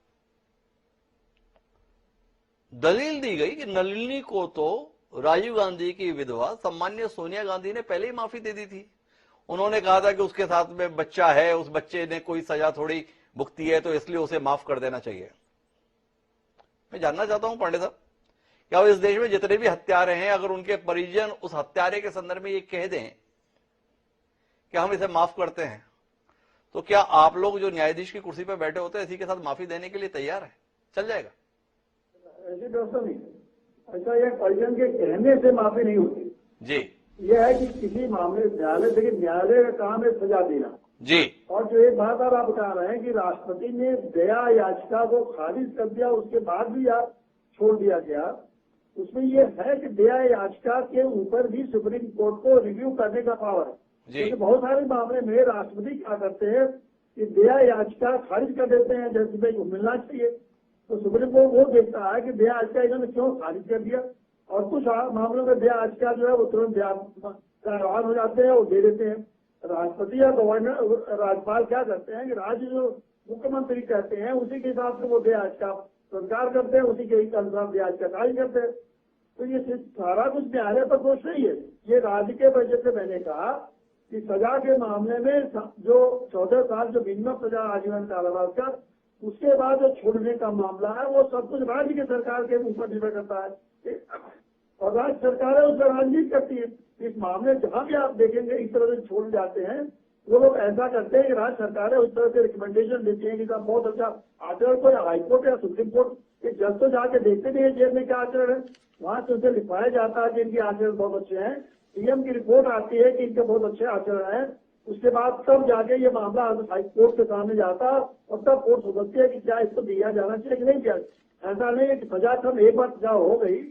Speaker 1: दलील दी गई कि नलिनी को तो राजीव गांधी की विधवा सम्मान्य सोनिया गांधी ने पहले ही माफी दे दी थी। उन्होंने कहा था कि उसके साथ में बच्चा है, उस बच्चे ने कोई सजा थोड़ी भुगती है, तो इसलिए उसे माफ कर देना चाहिए। मैं जानना चाहता हूं पांडे साहब, क्या इस देश में जितने भी हत्यारे हैं, अगर उनके परिजन उस हत्यारे के संदर्भ में ये कह दें कि हम इसे माफ करते हैं, तो क्या आप लोग जो न्यायाधीश की कुर्सी पर बैठे होते हैं इसी के साथ माफी देने के लिए तैयार है? चल जाएगा?
Speaker 8: ऐसी व्यवस्था नहीं, ऐसा यह परिजन के कहने से माफी नहीं होती
Speaker 1: जी।
Speaker 8: यह है कि किसी मामले न्यायालय, देखिए न्यायालय का काम है सजा देना
Speaker 1: जी।
Speaker 8: और जो एक बात आप बता रहे हैं कि राष्ट्रपति ने दया याचिका को खारिज कर दिया, उसके बाद भी आप छोड़ दिया गया, उसमें यह है कि दया याचिका के ऊपर भी सुप्रीम कोर्ट को रिव्यू करने का पावर है। क्योंकि बहुत सारे मामले में राष्ट्रपति क्या करते हैं कि दया याचिका खारिज कर देते हैं, जैसे भाई को मिलना चाहिए, तो सुप्रीम कोर्ट वो देखता है कि दया याचिका इन्होंने क्यों खारिज कर दिया, और कुछ मामलों में दया याचिका जो है वो तुरंत कार्यवाही हो जाते हैं और दे देते हैं। राष्ट्रपति या गवर्नर राज्यपाल क्या करते हैं कि राज्य जो मुख्यमंत्री कहते हैं उसी के हिसाब से वो दया याचिका स्वीकार करते हैं, उसी के अनुसार दया याचिका खारिज करते हैं। तो ये सारा कुछ न्यायालय पर दोष नहीं है, ये राज्य के वजह से मैंने कहा कि सजा के मामले में जो 14 साल जो मिनिमम सजा आजीवन कारावास का, उसके बाद जो छोड़ने का मामला है वो सब कुछ राज्य की सरकार के ऊपर निर्भर करता है और राज्य सरकार है उसका राजनीति करती है। इस मामले जहां भी आप देखेंगे इस तरह से छोड़ जाते हैं, वो लोग ऐसा करते हैं कि राज्य सरकार है उस तरह से रिकमेंडेशन देती है कि साहब बहुत अच्छा आचरण, कोई हाईकोर्ट या सुप्रीम कोर्ट एक जज तो जाके देखते नहीं है जेल में क्या आचरण है, वहां से उसे लिखवाया जाता है कि इनके आचरण बहुत अच्छे हैं, सीएम की रिपोर्ट आती है कि इनके बहुत अच्छे आचरण है, उसके बाद तब जाके ये मामला हाईकोर्ट के सामने जाता और तब कोर्ट सोचती है कि क्या इसको दिया जाना चाहिए कि नहीं दिया। ऐसा नहीं है कि सजा कम, एक बार सजा हो गई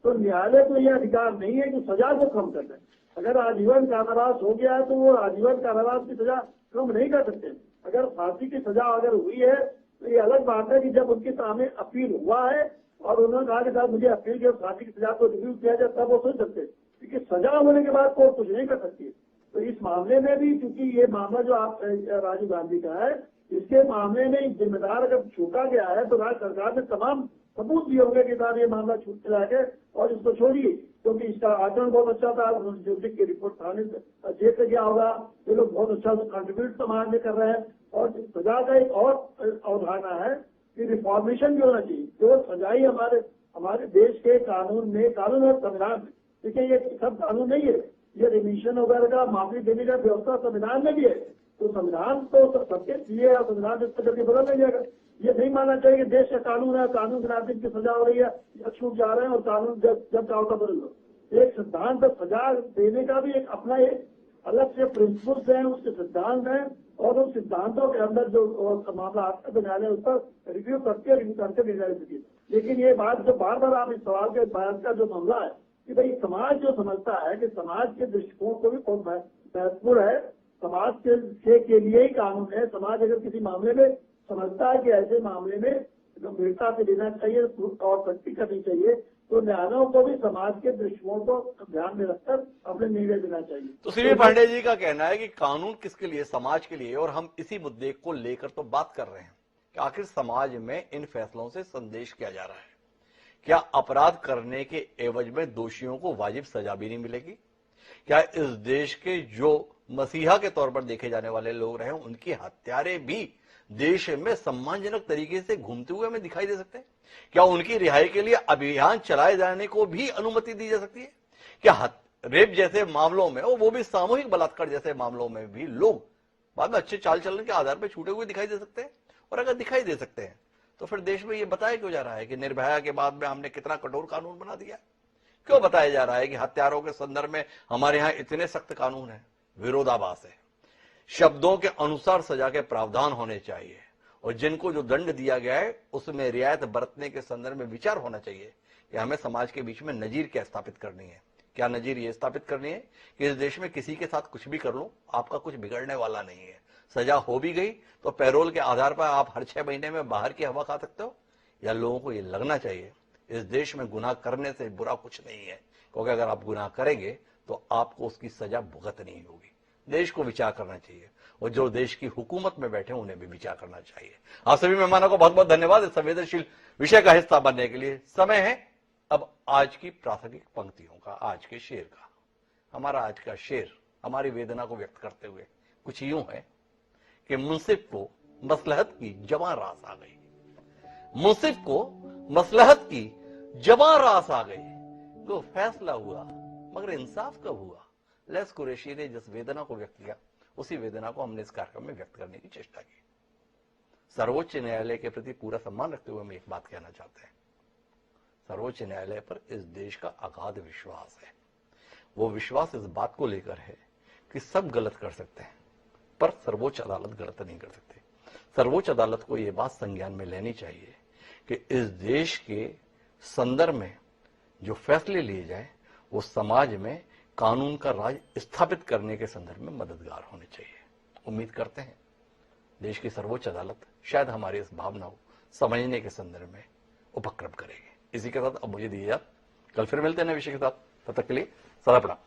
Speaker 8: तो न्यायालय को यह अधिकार नहीं है कि सजा को कम कर दे। अगर आजीवन कारावास हो गया है तो वो आजीवन कारावास की सजा कम नहीं कर सकते। अगर फांसी की सजा अगर हुई है तो ये अलग बात है कि जब उनके सामने अपील हुआ है और उन्होंने कहा कि साहब मुझे अपील की फांसी की सजा को रिव्यू किया जाए, तब वो सोच सकते हैं, क्योंकि सजा होने के बाद कोर्ट कुछ नहीं कर सकती। तो इस मामले में भी चूंकि ये मामला जो आप राजीव गांधी का है, इसके मामले में जिम्मेदार अगर छूटा गया है तो राज्य सरकार ने तमाम सबूत दिए होंगे कि साहब ये मामला छूट चला के और इसको छोड़िए, क्योंकि इसका आचरण बहुत अच्छा था, ज्योति की रिपोर्ट थाने से जेल से गया होगा, ये लोग बहुत अच्छा कंट्रीब्यूट समाज में कर रहे हैं। और सजा का एक और अवधारणा है कि रिफॉर्मेशन भी होना चाहिए, जो सजाई हमारे देश के कानून में, कानून और संविधान में, देखिए ये सब कानून नहीं है, ये रिमिशन वगैरह का माफी देने का व्यवस्था संविधान में भी है, तो संविधान तो सबके लिए है, संविधान जिस करके बदल नहीं जाएगा। ये नहीं मानना चाहिए कि देश का कानून है, कानून के नागरिक की सजा हो रही है, छूट जा रहे हैं और कानून जब चाहो तब बदल लो। एक सिद्धांत पर सजा देने का भी एक अपना एक अलग से प्रिंसिपल्स हैं, उसके सिद्धांत हैं और उन सिद्धांतों के अंदर जो मामला आता है तो न्यायालय उस पर रिव्यू करके निर्णय दीजिए। लेकिन ये बात जो बार बार आप इस सवाल के बहस का जो मामला है कि भाई समाज जो समझता है कि समाज के दृष्टिकोण को भी बहुत महत्वपूर्ण है, समाज के लिए ही कानून है। समाज अगर किसी मामले में समझता है कि ऐसे मामले में गंभीरता से लेना चाहिए और सख्ती करनी चाहिए, तो न्यायालयों को भी समाज के दृष्टिकोण को ध्यान में रखकर अपने निर्णय देना चाहिए।
Speaker 1: तो सीबी पांडे जी का कहना है कि कानून किसके लिए, समाज के लिए, और हम इसी मुद्दे को लेकर तो बात कर रहे हैं कि आखिर समाज में इन फैसलों से संदेश क्या जा रहा है। क्या अपराध करने के एवज में दोषियों को वाजिब सजा भी नहीं मिलेगी? क्या इस देश के जो मसीहा के तौर पर देखे जाने वाले लोग रहे उनकी हत्यारे भी देश में सम्मानजनक तरीके से घूमते हुए हमें दिखाई दे सकते हैं? क्या उनकी रिहाई के लिए अभियान चलाए जाने को भी अनुमति दी जा सकती है? क्या रेप जैसे मामलों में, वो भी सामूहिक बलात्कार जैसे मामलों में भी लोग बाद में अच्छे चाल चलन के आधार पर छूटे हुए दिखाई दे सकते हैं? और अगर दिखाई दे सकते हैं तो फिर देश में ये बताया क्यों जा रहा है कि निर्भया के बाद में हमने कितना कठोर कानून बना दिया? क्यों बताया जा रहा है कि हत्यारों के संदर्भ में हमारे यहां इतने सख्त कानून है? विरोधाभास है। शब्दों के अनुसार सजा के प्रावधान होने चाहिए और जिनको जो दंड दिया गया है उसमें रियायत बरतने के संदर्भ में विचार होना चाहिए कि हमें समाज के बीच में नजीर क्या स्थापित करनी है। क्या नजीर ये स्थापित करनी है कि इस देश में किसी के साथ कुछ भी कर लो, आपका कुछ बिगड़ने वाला नहीं है। सजा हो भी गई तो पैरोल के आधार पर आप हर 6 महीने में बाहर की हवा खा सकते हो? या लोगों को ये लगना चाहिए इस देश में गुनाह करने से बुरा कुछ नहीं है, क्योंकि अगर आप गुनाह करेंगे तो आपको उसकी सजा भुगतनी होगी। देश को विचार करना चाहिए और जो देश की हुकूमत में बैठे उन्हें भी विचार करना चाहिए। आप सभी मेहमानों को बहुत बहुत धन्यवाद इस संवेदनशील विषय का हिस्सा बनने के लिए। समय है अब आज की प्रासंगिक पंक्तियों का, आज के शेर का। हमारा आज का शेर हमारी वेदना को व्यक्त करते हुए कुछ यूं है कि मुंसिफ को मसलहत की जवां रास आ गई। मुंसिफ को मसलहत की जवां रास आ गई, तो फैसला हुआ मगर इंसाफ कब हुआ? लेस कुरैशी ने जिस वेदना को व्यक्त किया उसी वेदना को हमने इस कार्यक्रम में व्यक्त करने की चेष्टा की। सर्वोच्च न्यायालय के प्रति पूरा सम्मान रखते हुए हम एक बात कहना चाहते हैं, सर्वोच्च न्यायालय पर इस देश का अगाध विश्वास है। वो विश्वास इस बात को लेकर है कि सब गलत कर सकते हैं पर सर्वोच्च अदालत गलत नहीं कर सकती। सर्वोच्च अदालत को यह बात संज्ञान में लेनी चाहिए कि इस देश के संदर्भ में जो फैसले लिए जाए वो समाज में कानून का राज स्थापित करने के संदर्भ में मददगार होने चाहिए। उम्मीद करते हैं देश की सर्वोच्च अदालत शायद हमारी इस भावना को समझने के संदर्भ में उपक्रम करेगी। इसी के साथ अब मुझे दीजिए, कल फिर मिलते हैं नए विषय के साथ। तब तक के लिए सदा प्रणाम।